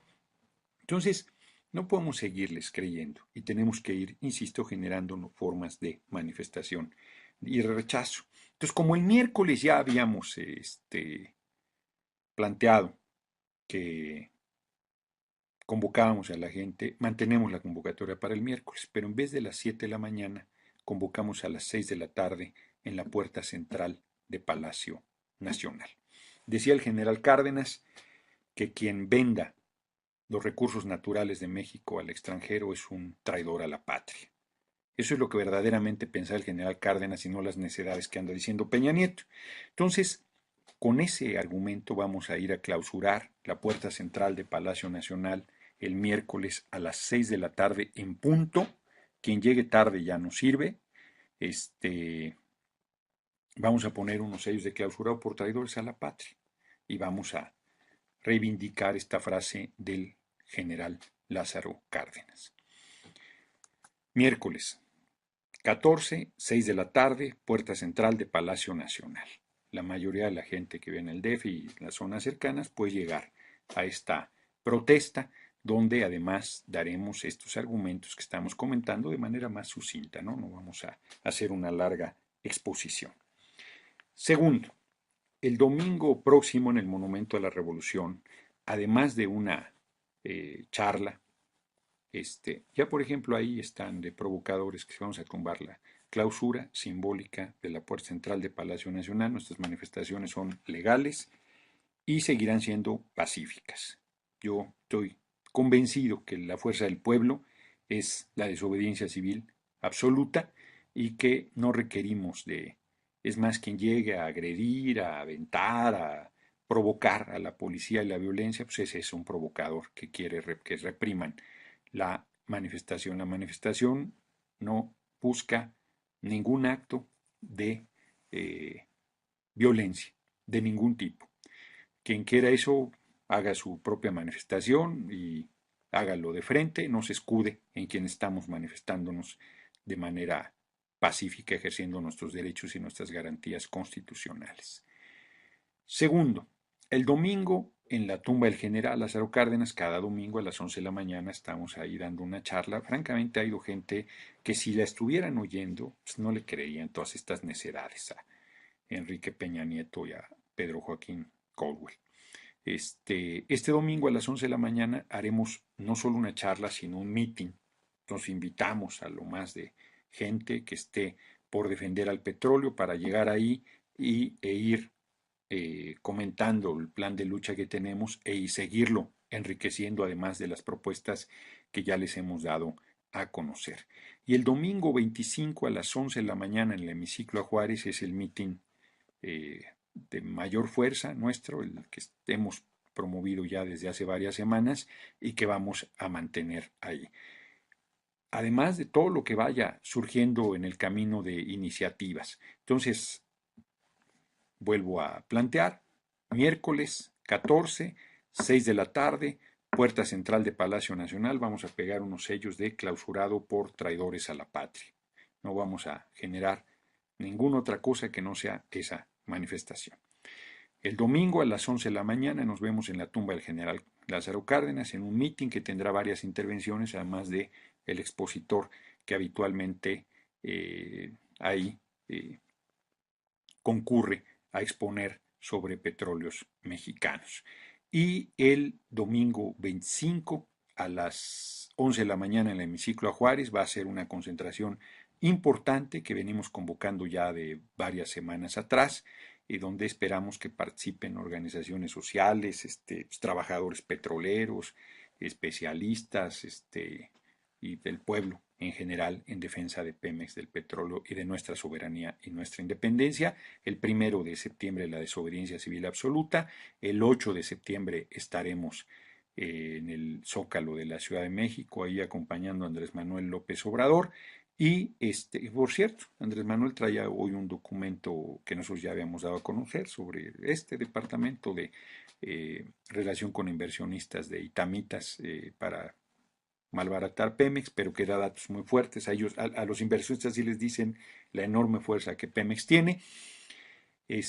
Entonces, no podemos seguirles creyendo y tenemos que ir, insisto, generando formas de manifestación y rechazo. Entonces, como el miércoles ya habíamos planteado que convocábamos a la gente, mantenemos la convocatoria para el miércoles, pero en vez de las 7 de la mañana, convocamos a las 6 de la tarde en la puerta central de Palacio Nacional. Decía el general Cárdenas que quien venda los recursos naturales de México al extranjero es un traidor a la patria. Eso es lo que verdaderamente pensaba el general Cárdenas y no las necedades que anda diciendo Peña Nieto. Entonces, con ese argumento vamos a ir a clausurar la puerta central de Palacio Nacional el miércoles a las 6 de la tarde en punto. Quien llegue tarde ya no sirve. Vamos a poner unos sellos de clausurado por traidores a la patria y vamos a reivindicar esta frase del general Lázaro Cárdenas. Miércoles 14, 6 de la tarde, puerta central de Palacio Nacional. La mayoría de la gente que vive en el DF y las zonas cercanas puede llegar a esta protesta, donde además daremos estos argumentos que estamos comentando de manera más sucinta, ¿no? No vamos a hacer una larga exposición. Segundo, el domingo próximo en el Monumento a la Revolución, además de una charla, ya por ejemplo ahí están de provocadores que vamos a tumbar la clausura simbólica de la puerta central de Palacio Nacional. Nuestras manifestaciones son legales y seguirán siendo pacíficas. Yo estoy convencido que la fuerza del pueblo es la desobediencia civil absoluta y que no requerimos es más, quien llegue a agredir, a aventar, a provocar a la policía y la violencia, pues ese es un provocador que quiere que repriman la manifestación. La manifestación no busca ningún acto de violencia, de ningún tipo. Quien quiera eso, haga su propia manifestación y hágalo de frente, no se escude en quien estamos manifestándonos de manera pacífica, ejerciendo nuestros derechos y nuestras garantías constitucionales. Segundo, el domingo en la tumba del general Lázaro Cárdenas, cada domingo a las 11 de la mañana estamos ahí dando una charla. Francamente ha ido gente que si la estuvieran oyendo, pues no le creerían todas estas necedades a Enrique Peña Nieto y a Pedro Joaquín Caldwell. Este domingo a las 11 de la mañana haremos no solo una charla, sino un meeting. Nos invitamos a lo más de gente que esté por defender al petróleo para llegar ahí e ir comentando el plan de lucha que tenemos y seguirlo enriqueciendo además de las propuestas que ya les hemos dado a conocer. Y el domingo 25 a las 11 de la mañana en el hemiciclo a Juárez es el meeting de mayor fuerza nuestro, el que hemos promovido ya desde hace varias semanas y que vamos a mantener ahí. Además de todo lo que vaya surgiendo en el camino de iniciativas. Entonces, vuelvo a plantear, miércoles 14, 6 de la tarde, puerta central de Palacio Nacional, vamos a pegar unos sellos de clausurado por traidores a la patria. No vamos a generar ninguna otra cosa que no sea esa manifestación. El domingo a las 11 de la mañana nos vemos en la tumba del general Lázaro Cárdenas en un mitin que tendrá varias intervenciones, además de el expositor que habitualmente ahí concurre a exponer sobre petróleos mexicanos. Y el domingo 25 a las 11 de la mañana en el hemiciclo a Juárez va a ser una concentración importante que venimos convocando ya de varias semanas atrás y donde esperamos que participen organizaciones sociales, trabajadores petroleros, especialistas, y del pueblo en general en defensa de Pemex, del petróleo y de nuestra soberanía y nuestra independencia. El 1 de septiembre la desobediencia civil absoluta. El 8 de septiembre estaremos en el Zócalo de la Ciudad de México, ahí acompañando a Andrés Manuel López Obrador. Y por cierto, Andrés Manuel traía hoy un documento que nosotros ya habíamos dado a conocer sobre este departamento de relación con inversionistas de Itamitas para malbaratar Pemex, pero que da datos muy fuertes. A ellos, a los inversionistas sí les dicen la enorme fuerza que Pemex tiene. Y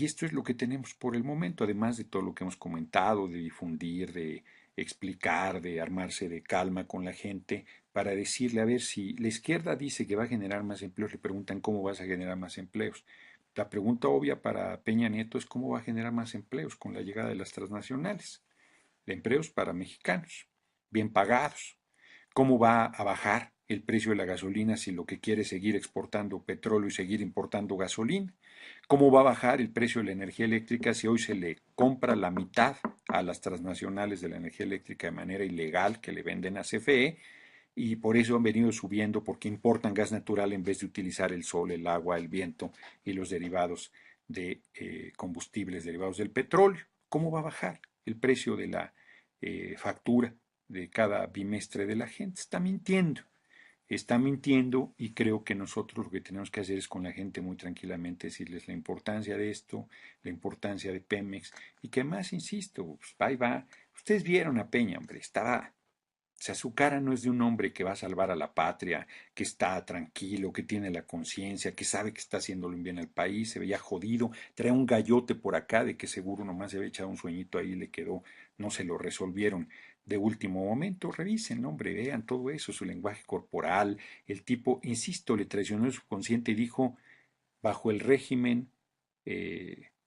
esto es lo que tenemos por el momento, además de todo lo que hemos comentado, de difundir, de explicar, de armarse de calma con la gente, para decirle, a ver, si la izquierda dice que va a generar más empleos, le preguntan cómo vas a generar más empleos. La pregunta obvia para Peña Nieto es cómo va a generar más empleos con la llegada de las transnacionales, de empleos para mexicanos, bien pagados. ¿Cómo va a bajar el precio de la gasolina si lo que quiere es seguir exportando petróleo y seguir importando gasolina? ¿Cómo va a bajar el precio de la energía eléctrica si hoy se le compra la mitad a las transnacionales de la energía eléctrica de manera ilegal que le venden a CFE? Y por eso han venido subiendo porque importan gas natural en vez de utilizar el sol, el agua, el viento y los derivados de combustibles derivados del petróleo. ¿Cómo va a bajar el precio de la factura de cada bimestre de la gente? Está mintiendo y creo que nosotros lo que tenemos que hacer es con la gente muy tranquilamente decirles la importancia de esto, la importancia de Pemex y que más, insisto, pues ahí va. Ustedes vieron a Peña, hombre, estaba, o sea, su cara no es de un hombre que va a salvar a la patria, que está tranquilo, que tiene la conciencia, que sabe que está haciéndolo bien al país, se veía jodido, trae un gallote por acá de que seguro nomás se había echado un sueñito ahí y le quedó, no se lo resolvieron de último momento. Revisen, hombre, vean todo eso, su lenguaje corporal, el tipo, insisto, le traicionó el subconsciente y dijo, bajo el régimen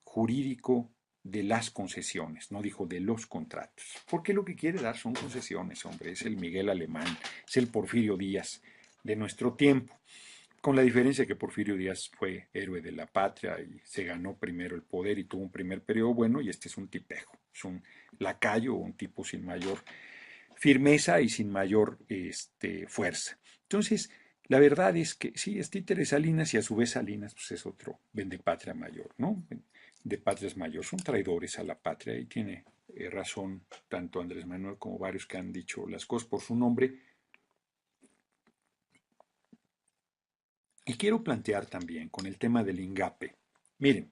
jurídico de las concesiones, no dijo de los contratos, porque lo que quiere dar son concesiones, hombre, es el Miguel Alemán, es el Porfirio Díaz de nuestro tiempo, con la diferencia que Porfirio Díaz fue héroe de la patria y se ganó primero el poder y tuvo un primer periodo bueno, y este es un tipejo, es un lacayo, un tipo sin mayor firmeza y sin mayor fuerza. Entonces, la verdad es que sí, es títere Salinas y a su vez Salinas pues es otro vendepatria mayor, ¿no? De patrias mayor, son traidores a la patria y tiene razón tanto Andrés Manuel como varios que han dicho las cosas por su nombre. Y quiero plantear también con el tema del INGAPE. Miren,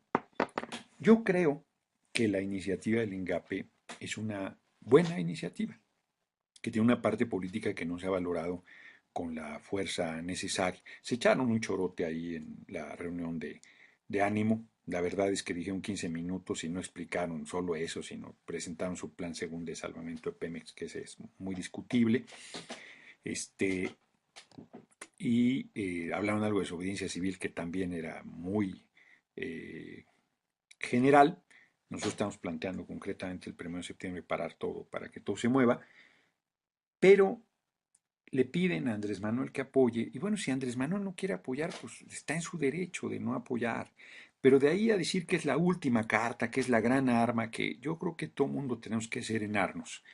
yo creo que la iniciativa del INGAPE es una buena iniciativa, que tiene una parte política que no se ha valorado con la fuerza necesaria. Se echaron un chorote ahí en la reunión de ánimo. La verdad es que dijeron 15 minutos y no explicaron solo eso, sino presentaron su plan según de salvamento de Pemex, que ese es muy discutible. Y hablaron algo de desobediencia civil que también era muy general. Nosotros estamos planteando concretamente el 1 de septiembre parar todo para que todo se mueva, pero le piden a Andrés Manuel que apoye, y bueno, si Andrés Manuel no quiere apoyar, pues está en su derecho de no apoyar, pero de ahí a decir que es la última carta, que es la gran arma, que yo creo que todo mundo tenemos que serenarnos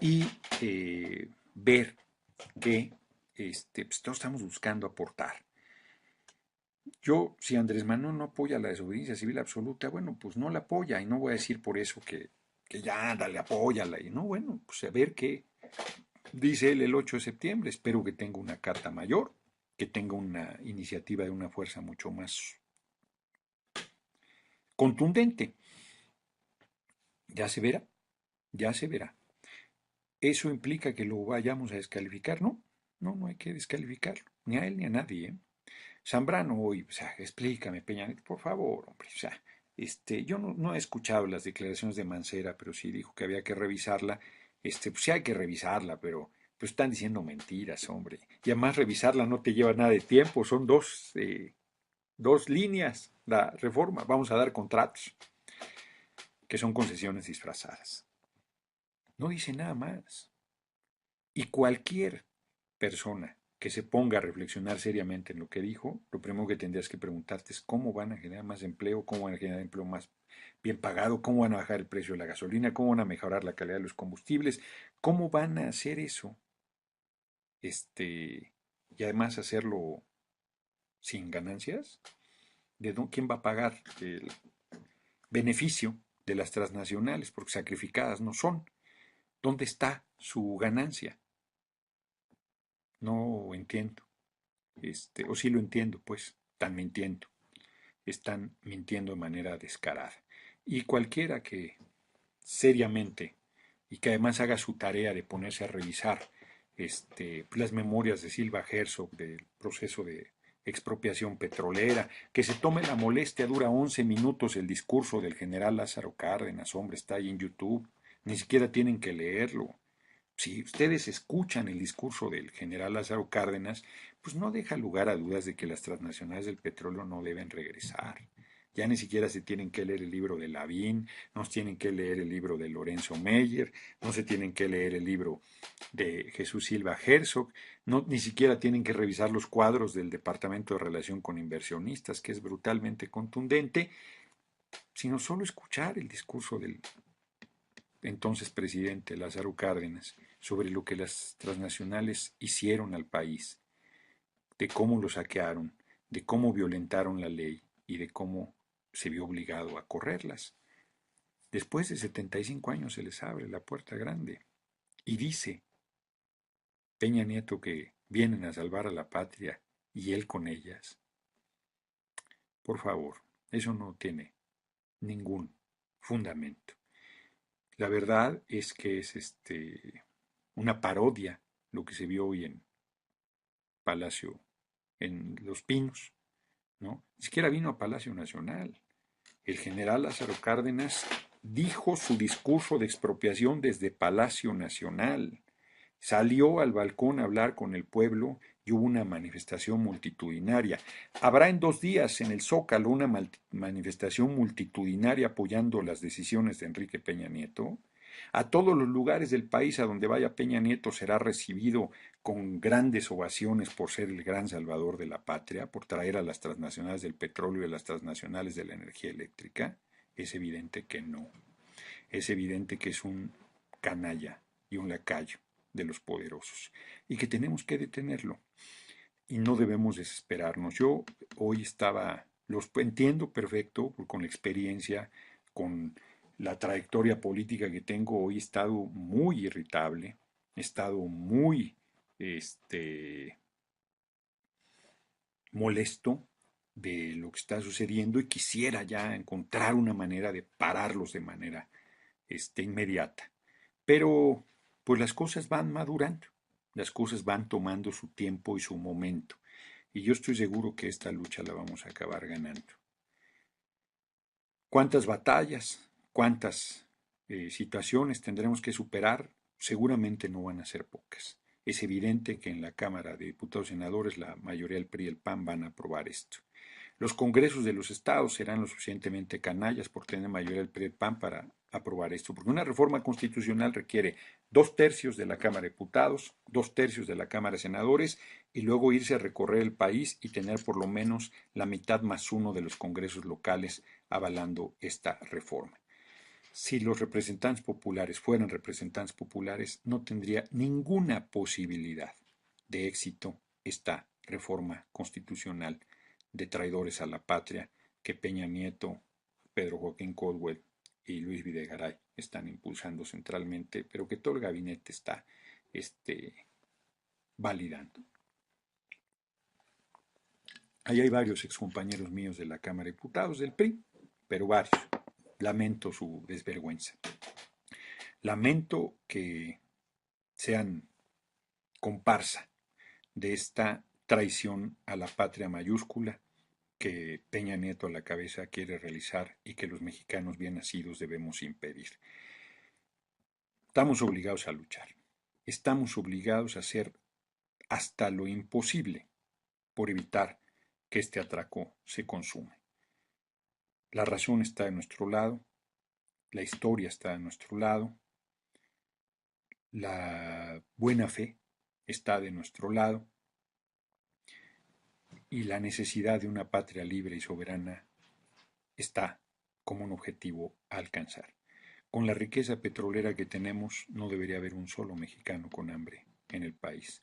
y ver que pues, todos estamos buscando aportar. Si Andrés Manuel no apoya la desobediencia civil absoluta, bueno, pues no la apoya y no voy a decir por eso que ya, dale, apóyala. Y no, bueno, pues a ver qué dice él el 8 de septiembre. Espero que tenga una carta mayor, que tenga una iniciativa de una fuerza mucho más contundente. Ya se verá, ya se verá. ¿Eso implica que lo vayamos a descalificar? No, no hay que descalificarlo, ni a él ni a nadie, ¿eh? Zambrano hoy, o sea, explícame, Peña, por favor, hombre, o sea, yo no he escuchado las declaraciones de Mancera, pero sí dijo que había que revisarla, pues sí hay que revisarla, pero pues están diciendo mentiras, hombre, y además revisarla no te lleva nada de tiempo, son dos líneas la reforma, vamos a dar contratos, que son concesiones disfrazadas, no dice nada más, y cualquier persona que se ponga a reflexionar seriamente en lo que dijo, lo primero que tendrías que preguntarte es cómo van a generar más empleo, cómo van a generar empleo más bien pagado, cómo van a bajar el precio de la gasolina, cómo van a mejorar la calidad de los combustibles, cómo van a hacer eso, y además hacerlo sin ganancias. ¿Quién va a pagar el beneficio de las transnacionales? Porque sacrificadas no son. ¿Dónde está su ganancia? No entiendo. O sí lo entiendo, pues, están mintiendo de manera descarada. Y cualquiera que seriamente y que además haga su tarea de ponerse a revisar las memorias de Silva Herzog del proceso de expropiación petrolera, que se tome la molestia, dura 11 minutos el discurso del general Lázaro Cárdenas, hombre, está ahí en YouTube, ni siquiera tienen que leerlo. Si ustedes escuchan el discurso del general Lázaro Cárdenas, pues no deja lugar a dudas de que las transnacionales del petróleo no deben regresar. Ya ni siquiera se tienen que leer el libro de Lavín, no se tienen que leer el libro de Lorenzo Meyer, no se tienen que leer el libro de Jesús Silva Herzog, no, ni siquiera tienen que revisar los cuadros del Departamento de Relación con Inversionistas, que es brutalmente contundente, sino solo escuchar el discurso del entonces presidente Lázaro Cárdenas sobre lo que las transnacionales hicieron al país, de cómo lo saquearon, de cómo violentaron la ley y de cómo se vio obligado a correrlas. Después de 75 años se les abre la puerta grande y dice Peña Nieto que vienen a salvar a la patria y él con ellas. Por favor, eso no tiene ningún fundamento. La verdad es que es una parodia lo que se vio hoy en Palacio, en Los Pinos, ¿no? Ni siquiera vino a Palacio Nacional. El general Lázaro Cárdenas dijo su discurso de expropiación desde Palacio Nacional. Salió al balcón a hablar con el pueblo y hubo una manifestación multitudinaria. Habrá en 2 días en el Zócalo una manifestación multitudinaria apoyando las decisiones de Enrique Peña Nieto. A todos los lugares del país a donde vaya Peña Nieto será recibido con grandes ovaciones por ser el gran salvador de la patria, por traer a las transnacionales del petróleo y a las transnacionales de la energía eléctrica. Es evidente que no. Es evidente que es un canalla y un lacayo de los poderosos y que tenemos que detenerlo y no debemos desesperarnos. Yo hoy los entiendo perfecto con la experiencia, con la trayectoria política que tengo, hoy he estado muy irritable, he estado muy molesto de lo que está sucediendo y quisiera ya encontrar una manera de pararlos de manera inmediata. Pero pues las cosas van madurando, las cosas van tomando su tiempo y su momento. Y yo estoy seguro que esta lucha la vamos a acabar ganando. ¿Cuántas batallas, cuántas situaciones tendremos que superar? Seguramente no van a ser pocas. Es evidente que en la Cámara de Diputados y Senadores la mayoría del PRI y el PAN van a aprobar esto. Los congresos de los estados serán lo suficientemente canallas por tener mayoría del PRI y el PAN para aprobar esto, porque una reforma constitucional requiere 2/3 de la Cámara de Diputados, 2/3 de la Cámara de Senadores y luego irse a recorrer el país y tener por lo menos la mitad más uno de los congresos locales avalando esta reforma. Si los representantes populares fueran representantes populares, no tendría ninguna posibilidad de éxito esta reforma constitucional de traidores a la patria que Peña Nieto, Pedro Joaquín Caldwell y Luis Videgaray están impulsando centralmente, pero que todo el gabinete está validando. Ahí hay varios excompañeros míos de la Cámara de Diputados del PRI, pero varios. Lamento su desvergüenza. Lamento que sean comparsa de esta traición a la patria mayúscula que Peña Nieto a la cabeza quiere realizar y que los mexicanos bien nacidos debemos impedir. Estamos obligados a luchar. Estamos obligados a hacer hasta lo imposible por evitar que este atraco se consuma. La razón está de nuestro lado, la historia está de nuestro lado, la buena fe está de nuestro lado y la necesidad de una patria libre y soberana está como un objetivo a alcanzar. Con la riqueza petrolera que tenemos, no debería haber un solo mexicano con hambre en el país.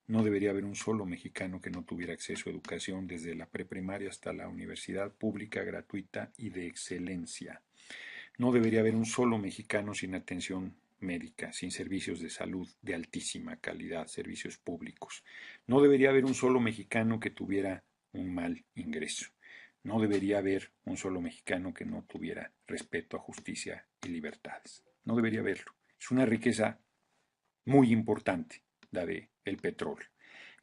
No debería haber un solo mexicano que no tuviera acceso a educación desde la preprimaria hasta la universidad pública, gratuita y de excelencia. No debería haber un solo mexicano sin atención médica, sin servicios de salud de altísima calidad, servicios públicos. No debería haber un solo mexicano que tuviera un mal ingreso. No debería haber un solo mexicano que no tuviera respeto a justicia y libertades. No debería haberlo. Es una riqueza muy importante la del petróleo.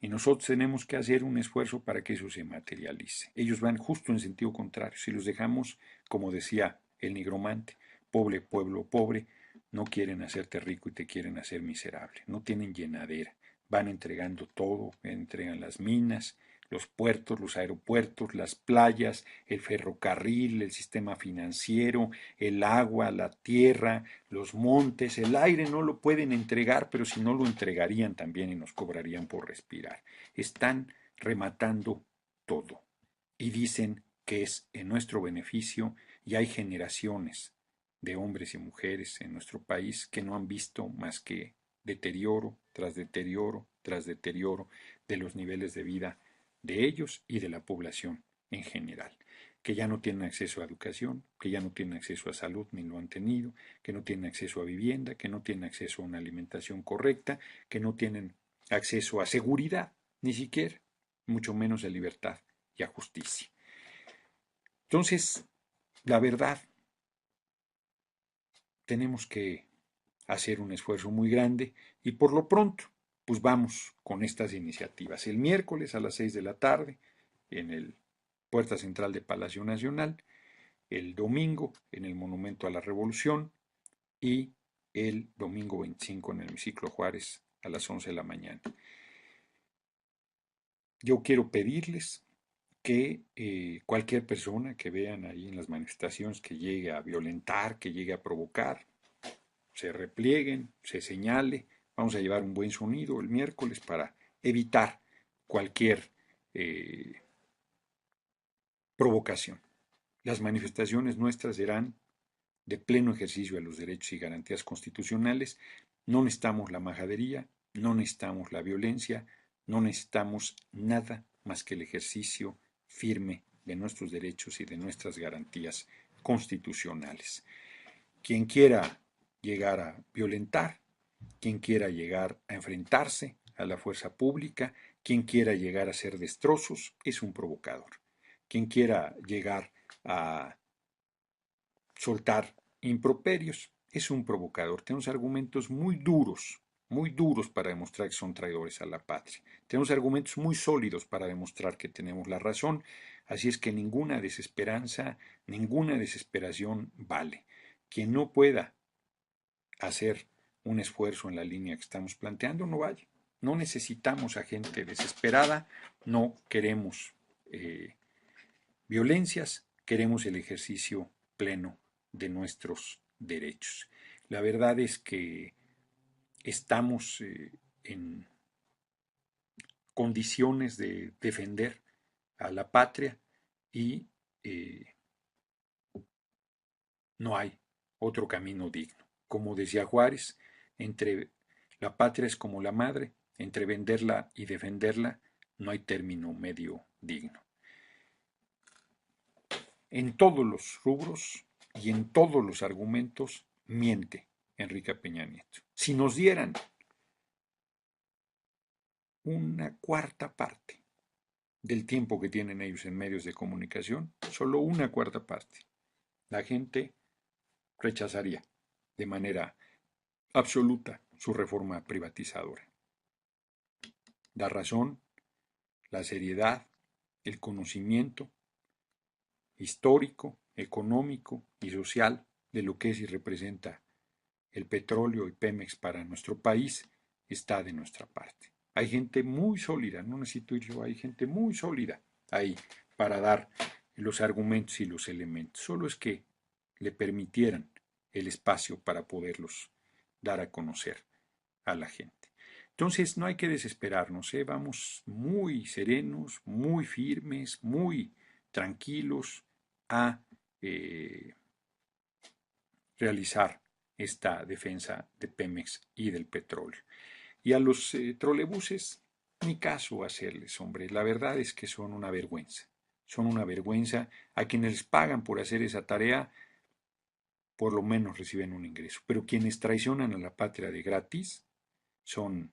Y nosotros tenemos que hacer un esfuerzo para que eso se materialice. Ellos van justo en sentido contrario. Si los dejamos, como decía el nigromante, pobre pueblo pobre, no quieren hacerte rico y te quieren hacer miserable. No tienen llenadera. Van entregando todo, entregan las minas, los puertos, los aeropuertos, las playas, el ferrocarril, el sistema financiero, el agua, la tierra, los montes, el aire no lo pueden entregar, pero si no lo entregarían también y nos cobrarían por respirar. Están rematando todo y dicen que es en nuestro beneficio y hay generaciones de hombres y mujeres en nuestro país que no han visto más que deterioro tras deterioro tras deterioro de los niveles de vida de ellos y de la población en general, que ya no tienen acceso a educación, que ya no tienen acceso a salud ni lo han tenido, que no tienen acceso a vivienda, que no tienen acceso a una alimentación correcta, que no tienen acceso a seguridad, ni siquiera, mucho menos a libertad y a justicia. Entonces, la verdad, tenemos que hacer un esfuerzo muy grande y por lo pronto, pues vamos con estas iniciativas. El miércoles a las 6 de la tarde en el Puerta Central de Palacio Nacional, el domingo en el Monumento a la Revolución y el domingo 25 en el Hemiciclo Juárez a las 11 de la mañana. Yo quiero pedirles que cualquier persona que vean ahí en las manifestaciones que llegue a violentar, que llegue a provocar, se replieguen, se señale. Vamos a llevar un buen sonido el miércoles para evitar cualquier provocación. Las manifestaciones nuestras serán de pleno ejercicio de los derechos y garantías constitucionales. No necesitamos la majadería, no necesitamos la violencia, no necesitamos nada más que el ejercicio firme de nuestros derechos y de nuestras garantías constitucionales. Quien quiera llegar a violentar, quien quiera llegar a enfrentarse a la fuerza pública, quien quiera llegar a hacer destrozos, es un provocador. Quien quiera llegar a soltar improperios es un provocador. Tenemos argumentos muy duros para demostrar que son traidores a la patria. Tenemos argumentos muy sólidos para demostrar que tenemos la razón. Así es que ninguna desesperanza, ninguna desesperación vale. Quien no pueda hacer un esfuerzo en la línea que estamos planteando, no vaya. No necesitamos a gente desesperada, no queremos violencias, queremos el ejercicio pleno de nuestros derechos. La verdad es que estamos en condiciones de defender a la patria y no hay otro camino digno. Como decía Juárez, entre la patria es como la madre, entre venderla y defenderla no hay término medio digno. En todos los rubros y en todos los argumentos miente Enrique Peña Nieto. Si nos dieran una cuarta parte del tiempo que tienen ellos en medios de comunicación, solo una cuarta parte, la gente rechazaría de manera absoluta su reforma privatizadora. La razón, la seriedad, el conocimiento histórico, económico y social de lo que es y representa el petróleo y Pemex para nuestro país está de nuestra parte. Hay gente muy sólida, no necesito ir yo, hay gente muy sólida ahí para dar los argumentos y los elementos. Solo es que le permitieran el espacio para poderlos dar a conocer a la gente. Entonces no hay que desesperarnos, vamos muy serenos, muy firmes, muy tranquilos a realizar esta defensa de Pemex y del petróleo. Y a los trolebuses, ni caso hacerles, hombre. La verdad es que son una vergüenza. Son una vergüenza. A quienes les pagan por hacer esa tarea, por lo menos reciben un ingreso. Pero quienes traicionan a la patria de gratis son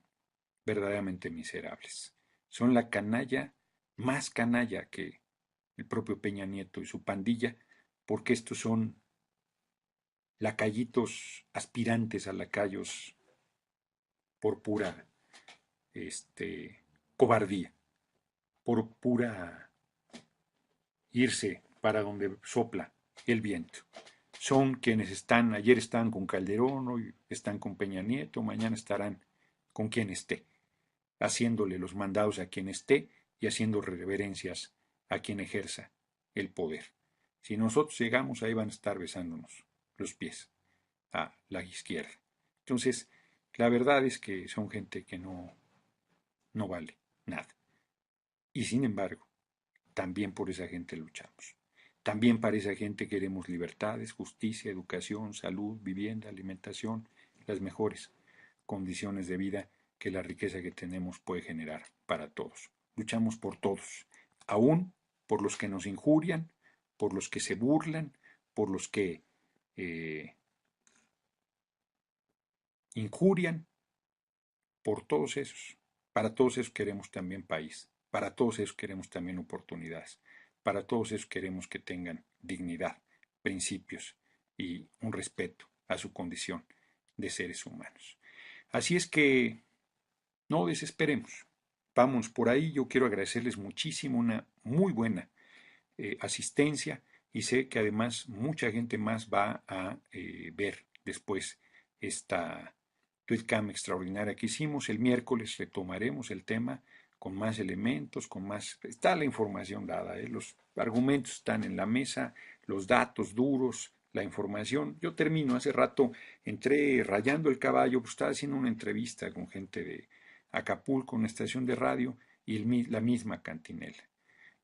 verdaderamente miserables. Son la canalla, más canalla que el propio Peña Nieto y su pandilla, porque estos son lacayitos aspirantes a lacayos por pura cobardía, por pura irse para donde sopla el viento. Son quienes están, ayer estaban con Calderón, hoy están con Peña Nieto, mañana estarán con quien esté, haciéndole los mandados a quien esté y haciendo reverencias a quien ejerza el poder. Si nosotros llegamos, ahí van a estar besándonos los pies a la izquierda. Entonces, la verdad es que son gente que no vale nada. Y sin embargo, también por esa gente luchamos. También para esa gente queremos libertades, justicia, educación, salud, vivienda, alimentación, las mejores condiciones de vida que la riqueza que tenemos puede generar para todos. Luchamos por todos, aún por los que nos injurian, por los que se burlan, por los que injurian, por todos esos. Para todos esos queremos también país, para todos esos queremos también oportunidades, para todos esos queremos que tengan dignidad, principios y un respeto a su condición de seres humanos. Así es que no desesperemos. Vamos por ahí. Yo quiero agradecerles muchísimo una muy buena asistencia y sé que además mucha gente más va a ver después esta tweetcam extraordinaria que hicimos. El miércoles retomaremos el tema con más elementos, con más... Está la información dada, los argumentos están en la mesa, los datos duros, la información. Yo termino, hace rato entré rayando el caballo, pues estaba haciendo una entrevista con gente de Acapulco, una estación de radio, y la misma cantinela.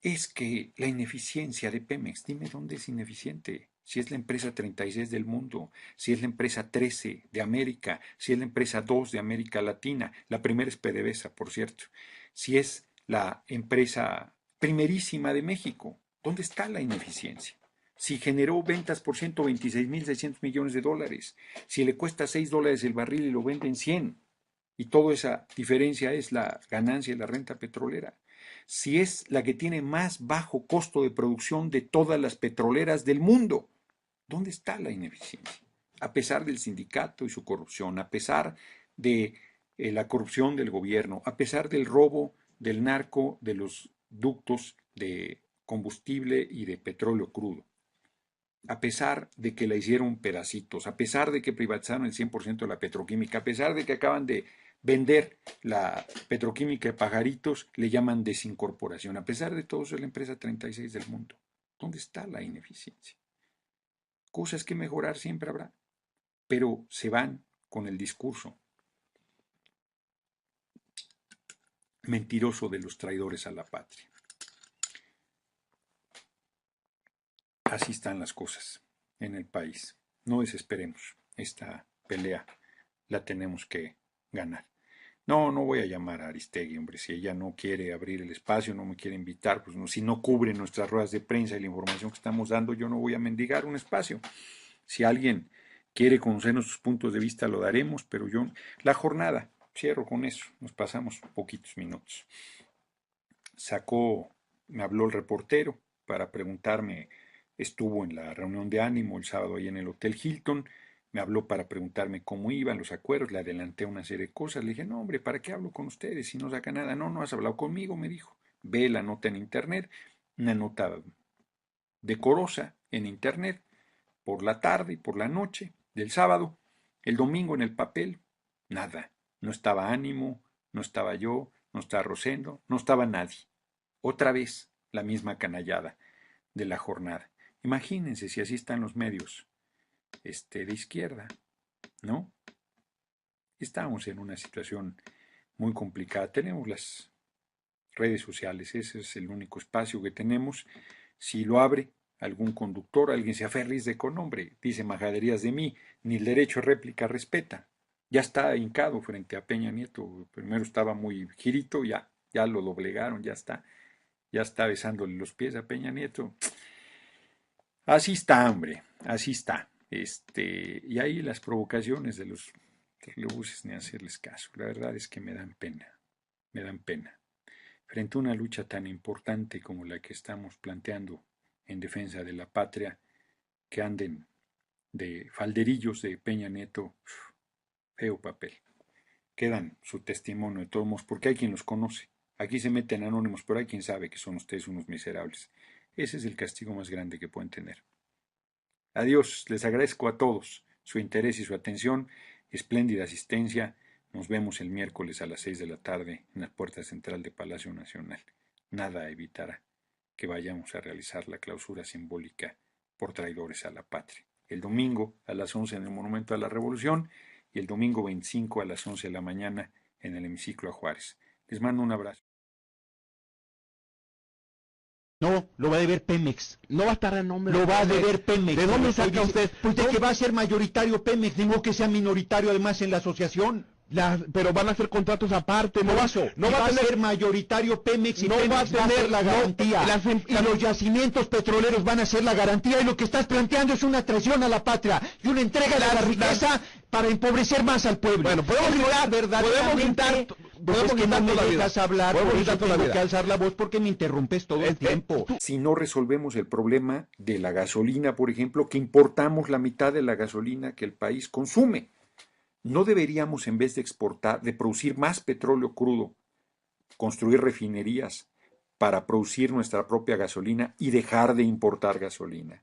Es que la ineficiencia de Pemex, dime dónde es ineficiente. Si es la empresa 36 del mundo, si es la empresa 13 de América, si es la empresa 2 de América Latina, la primera es PDVSA, por cierto, si es la empresa primerísima de México, ¿dónde está la ineficiencia? Si generó ventas por 126.600 millones de dólares, si le cuesta $6 el barril y lo venden 100, y toda esa diferencia es la ganancia y la renta petrolera. Si es la que tiene más bajo costo de producción de todas las petroleras del mundo, ¿dónde está la ineficiencia? A pesar del sindicato y su corrupción, a pesar de la corrupción del gobierno, a pesar del robo del narco de los ductos de combustible y de petróleo crudo, a pesar de que la hicieron pedacitos, a pesar de que privatizaron el 100% de la petroquímica, a pesar de que acaban de vender la petroquímica de Pajaritos, le llaman desincorporación. A pesar de todo, es la empresa 36 del mundo. ¿Dónde está la ineficiencia? Cosas que mejorar siempre habrá, pero se van con el discurso mentiroso de los traidores a la patria. Así están las cosas en el país. No desesperemos. Esta pelea la tenemos que ganar. No, no voy a llamar a Aristegui, hombre. Si ella no quiere abrir el espacio, no me quiere invitar, pues no, si no cubre nuestras ruedas de prensa y la información que estamos dando, yo no voy a mendigar un espacio. Si alguien quiere conocer nuestros puntos de vista, lo daremos, pero yo, la jornada, cierro con eso, nos pasamos poquitos minutos. Me habló el reportero para preguntarme, estuvo en la reunión de ánimo el sábado ahí en el Hotel Hilton, me habló para preguntarme cómo iban los acuerdos, le adelanté una serie de cosas, le dije, no hombre, ¿para qué hablo con ustedes si no saca nada? No, no has hablado conmigo, me dijo, ve la nota en internet, una nota decorosa en internet, por la tarde y por la noche del sábado, el domingo en el papel, nada, no estaba ánimo, no estaba yo, no estaba Rosendo, no estaba nadie. Otra vez la misma canallada de la jornada. Imagínense si así están los medios de izquierda, ¿no? Estamos en una situación muy complicada. Tenemos las redes sociales, ese es el único espacio que tenemos. Si lo abre algún conductor, alguien se aferra y dice, con hombre, dice majaderías de mí, ni el derecho a réplica respeta. Ya está hincado frente a Peña Nieto. Primero estaba muy girito, ya lo doblegaron, ya está besándole los pies a Peña Nieto. Así está, hombre, así está. Y ahí las provocaciones de los trollebuses ni hacerles caso. La verdad es que me dan pena, me dan pena. Frente a una lucha tan importante como la que estamos planteando en defensa de la patria, que anden de falderillos de Peña Nieto, feo papel. Quedan su testimonio de todos modos, porque hay quien los conoce. Aquí se meten anónimos, pero hay quien sabe que son ustedes unos miserables. Ese es el castigo más grande que pueden tener. Adiós, les agradezco a todos su interés y su atención, espléndida asistencia. Nos vemos el miércoles a las 6 de la tarde en la puerta central de Palacio Nacional. Nada evitará que vayamos a realizar la clausura simbólica por traidores a la patria. El domingo a las 11 en el Monumento a la Revolución y el domingo 25 a las 11 de la mañana en el hemiciclo a Juárez. Les mando un abrazo. No, lo va a deber Pemex. No va a estar el nombre Lo de va a Pemex. deber Pemex. ¿De dónde saca usted? Pues de No, que va a ser mayoritario Pemex, digo que sea minoritario además en la asociación. pero van a hacer contratos aparte, no va a a tener ser mayoritario Pemex y no Pemex va a tener ser la garantía. y Y los yacimientos petroleros van a ser la garantía y lo que estás planteando es una traición a la patria y una entrega de la riqueza para empobrecer más al pueblo. Bueno, podemos quitar No me toda la vida. dejas hablar, por Podemos eso quitar toda la tengo vida. que alzar la voz porque me interrumpes todo el tiempo. Si no resolvemos el problema de la gasolina, por ejemplo, que importamos la mitad de la gasolina que el país consume. ¿No deberíamos, en vez de exportar, de producir más petróleo crudo, construir refinerías para producir nuestra propia gasolina y dejar de importar gasolina?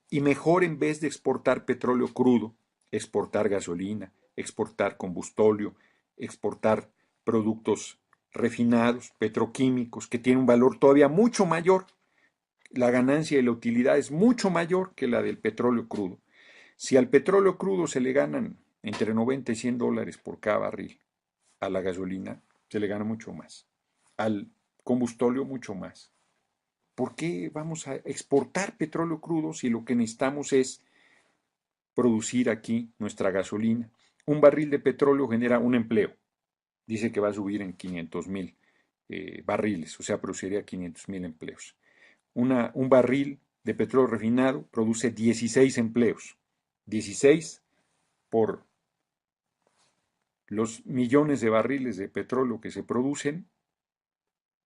Y mejor, en vez de exportar petróleo crudo, exportar gasolina, exportar combustóleo, exportar productos refinados, petroquímicos, que tienen un valor todavía mucho mayor. La ganancia y la utilidad es mucho mayor que la del petróleo crudo. Si al petróleo crudo se le ganan entre 90 y 100 dólares por cada barril, a la gasolina se le gana mucho más, al combustóleo mucho más. ¿Por qué vamos a exportar petróleo crudo si lo que necesitamos es producir aquí nuestra gasolina? Un barril de petróleo genera un empleo. Dice que va a subir en 500,000 barriles, o sea, produciría 500,000 empleos. Un barril de petróleo refinado produce 16 empleos. 16 por los millones de barriles de petróleo que se producen,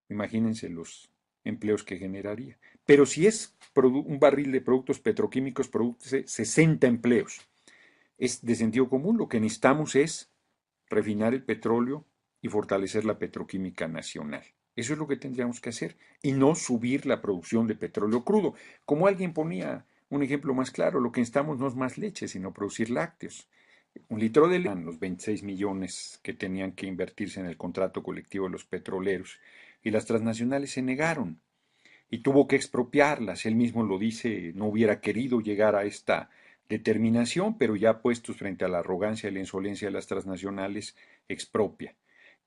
imagínense los empleos que generaría. Pero si es un barril de productos petroquímicos, produce 60 empleos. Es de sentido común, lo que necesitamos es refinar el petróleo y fortalecer la petroquímica nacional. Eso es lo que tendríamos que hacer y no subir la producción de petróleo crudo. Como alguien ponía un ejemplo más claro, lo que necesitamos no es más leche, sino producir lácteos. Un litro de leche, los 26 millones que tenían que invertirse en el contrato colectivo de los petroleros, y las transnacionales se negaron y tuvo que expropiarlas. Él mismo lo dice, no hubiera querido llegar a esta determinación, pero ya puestos frente a la arrogancia y la insolencia de las transnacionales, expropia.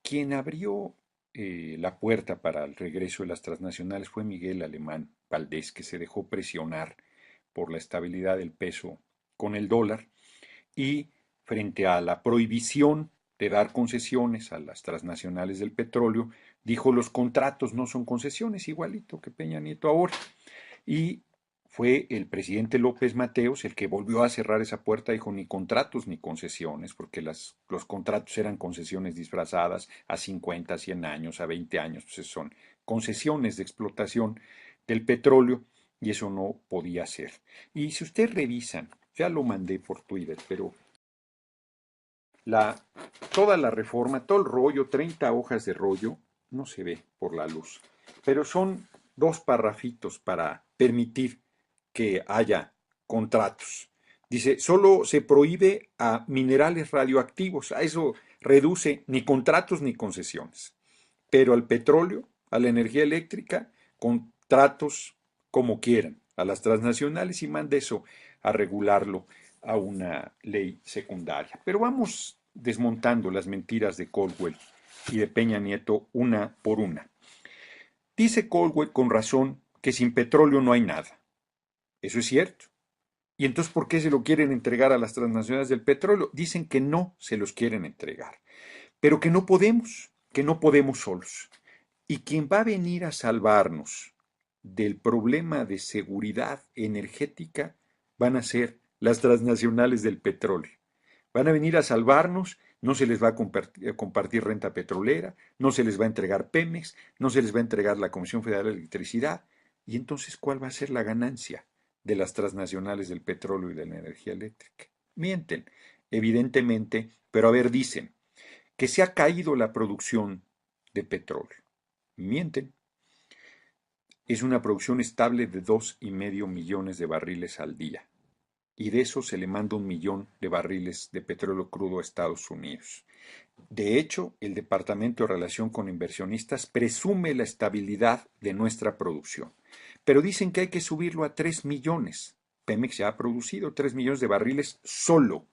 Quien abrió la puerta para el regreso de las transnacionales fue Miguel Alemán Valdés, que se dejó presionar por la estabilidad del peso con el dólar y frente a la prohibición de dar concesiones a las transnacionales del petróleo, dijo los contratos no son concesiones, igualito que Peña Nieto ahora. Y fue el presidente López Mateos el que volvió a cerrar esa puerta, dijo ni contratos ni concesiones, porque los contratos eran concesiones disfrazadas a 50, 100 años, a 20 años, pues son concesiones de explotación del petróleo y eso no podía ser. Y si ustedes revisan, ya lo mandé por Twitter, pero toda la reforma, todo el rollo, 30 hojas de rollo, no se ve por la luz, pero son dos parrafitos para permitir que haya contratos. Dice, solo se prohíbe a minerales radioactivos, a eso reduce ni contratos ni concesiones, pero al petróleo, a la energía eléctrica, contratos como quieran, a las transnacionales y manda eso a regularlo a una ley secundaria. Pero vamos desmontando las mentiras de Caldwell y de Peña Nieto una por una. Dice Caldwell con razón que sin petróleo no hay nada. Eso es cierto. ¿Y entonces por qué se lo quieren entregar a las transnacionales del petróleo? Dicen que no se los quieren entregar, pero que no podemos solos. Y quien va a venir a salvarnos del problema de seguridad energética van a ser las transnacionales del petróleo. Van a venir a salvarnos, no se les va a compartir renta petrolera, no se les va a entregar Pemex, no se les va a entregar la Comisión Federal de Electricidad. Y entonces, ¿cuál va a ser la ganancia de las transnacionales del petróleo y de la energía eléctrica? Mienten, evidentemente, pero a ver, dicen que se ha caído la producción de petróleo. Mienten. Es una producción estable de 2,5 millones de barriles al día. Y de eso se le manda 1 millón de barriles de petróleo crudo a Estados Unidos. De hecho, el Departamento de Relación con Inversionistas presume la estabilidad de nuestra producción. Pero dicen que hay que subirlo a 3 millones. Pemex ya ha producido 3 millones de barriles solo.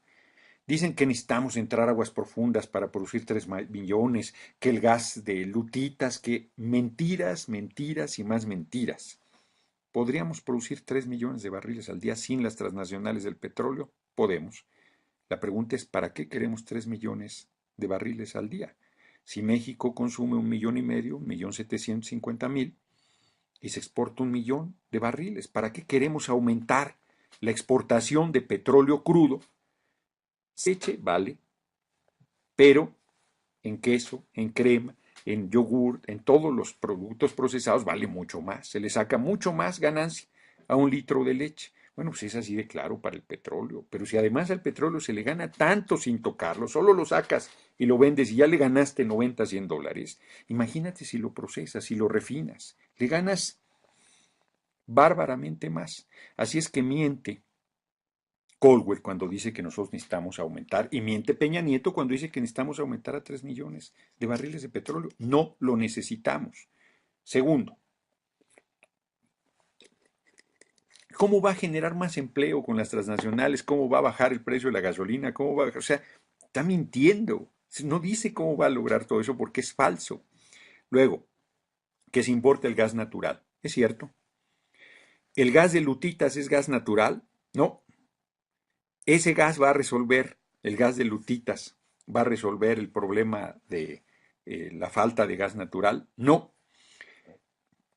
Dicen que necesitamos entrar a aguas profundas para producir 3 millones, que el gas de lutitas, que mentiras, mentiras y más mentiras. ¿Podríamos producir 3 millones de barriles al día sin las transnacionales del petróleo? Podemos. La pregunta es, ¿para qué queremos 3 millones de barriles al día? Si México consume 1,5 millones, 1,750,000, y se exporta 1 millón de barriles, ¿para qué queremos aumentar la exportación de petróleo crudo? Leche, vale, pero en queso, en crema, en yogur, en todos los productos procesados vale mucho más, se le saca mucho más ganancia a 1 litro de leche. Bueno, pues es así de claro para el petróleo, pero si además al petróleo se le gana tanto sin tocarlo, solo lo sacas y lo vendes y ya le ganaste 90, 100 dólares, imagínate si lo procesas, si lo refinas, le ganas bárbaramente más. Así es que miente Caldwell cuando dice que nosotros necesitamos aumentar, y miente Peña Nieto cuando dice que necesitamos aumentar a 3 millones de barriles de petróleo. No lo necesitamos. Segundo, ¿cómo va a generar más empleo con las transnacionales? ¿Cómo va a bajar el precio de la gasolina? ¿Cómo va a bajar? O sea, está mintiendo. No dice cómo va a lograr todo eso porque es falso. Luego, que se importa el gas natural. ¿Es cierto? ¿El gas de lutitas es gas natural? No. Ese gas va a resolver, el gas de lutitas, va a resolver el problema de la falta de gas natural. No.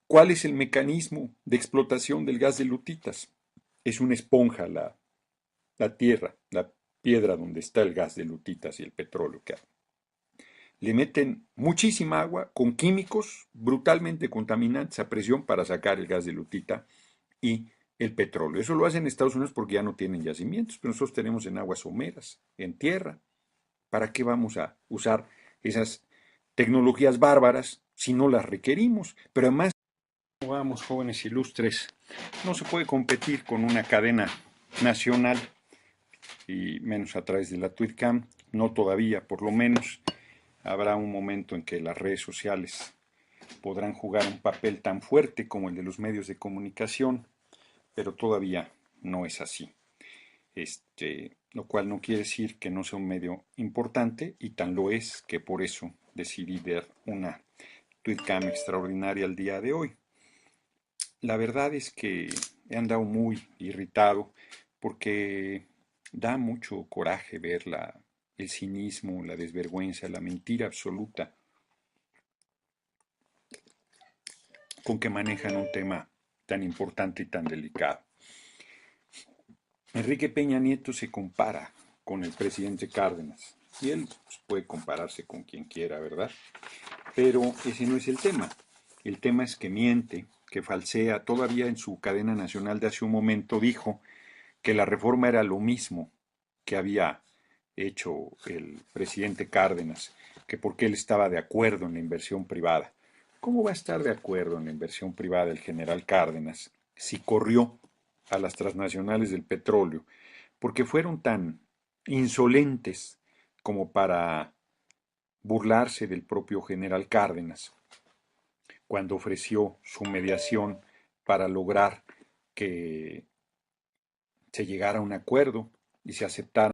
¿Cuál es el mecanismo de explotación del gas de lutitas? Es una esponja la tierra, la piedra donde está el gas de lutitas y el petróleo que hay. Le meten muchísima agua con químicos brutalmente contaminantes a presión para sacar el gas de lutita y el petróleo. Eso lo hacen en Estados Unidos porque ya no tienen yacimientos, pero nosotros tenemos en aguas someras, en tierra. ¿Para qué vamos a usar esas tecnologías bárbaras si no las requerimos? Pero además, vamos, jóvenes ilustres, no se puede competir con una cadena nacional y menos a través de la Tweetcam, no todavía, por lo menos. Habrá un momento en que las redes sociales podrán jugar un papel tan fuerte como el de los medios de comunicación, pero todavía no es así. Lo cual no quiere decir que no sea un medio importante, y tan lo es que por eso decidí ver una Tweetcam extraordinaria el día de hoy. La verdad es que he andado muy irritado porque da mucho coraje ver el cinismo, la desvergüenza, la mentira absoluta con que manejan un tema tan importante y tan delicado. Enrique Peña Nieto se compara con el presidente Cárdenas, y él pues, puede compararse con quien quiera, ¿verdad? Pero ese no es el tema. El tema es que miente, que falsea. Todavía en su cadena nacional de hace un momento dijo que la reforma era lo mismo que había hecho el presidente Cárdenas, que porque él estaba de acuerdo en la inversión privada. ¿Cómo va a estar de acuerdo en la inversión privada el general Cárdenas si corrió a las transnacionales del petróleo? Porque fueron tan insolentes como para burlarse del propio general Cárdenas cuando ofreció su mediación para lograr que se llegara a un acuerdo y se aceptara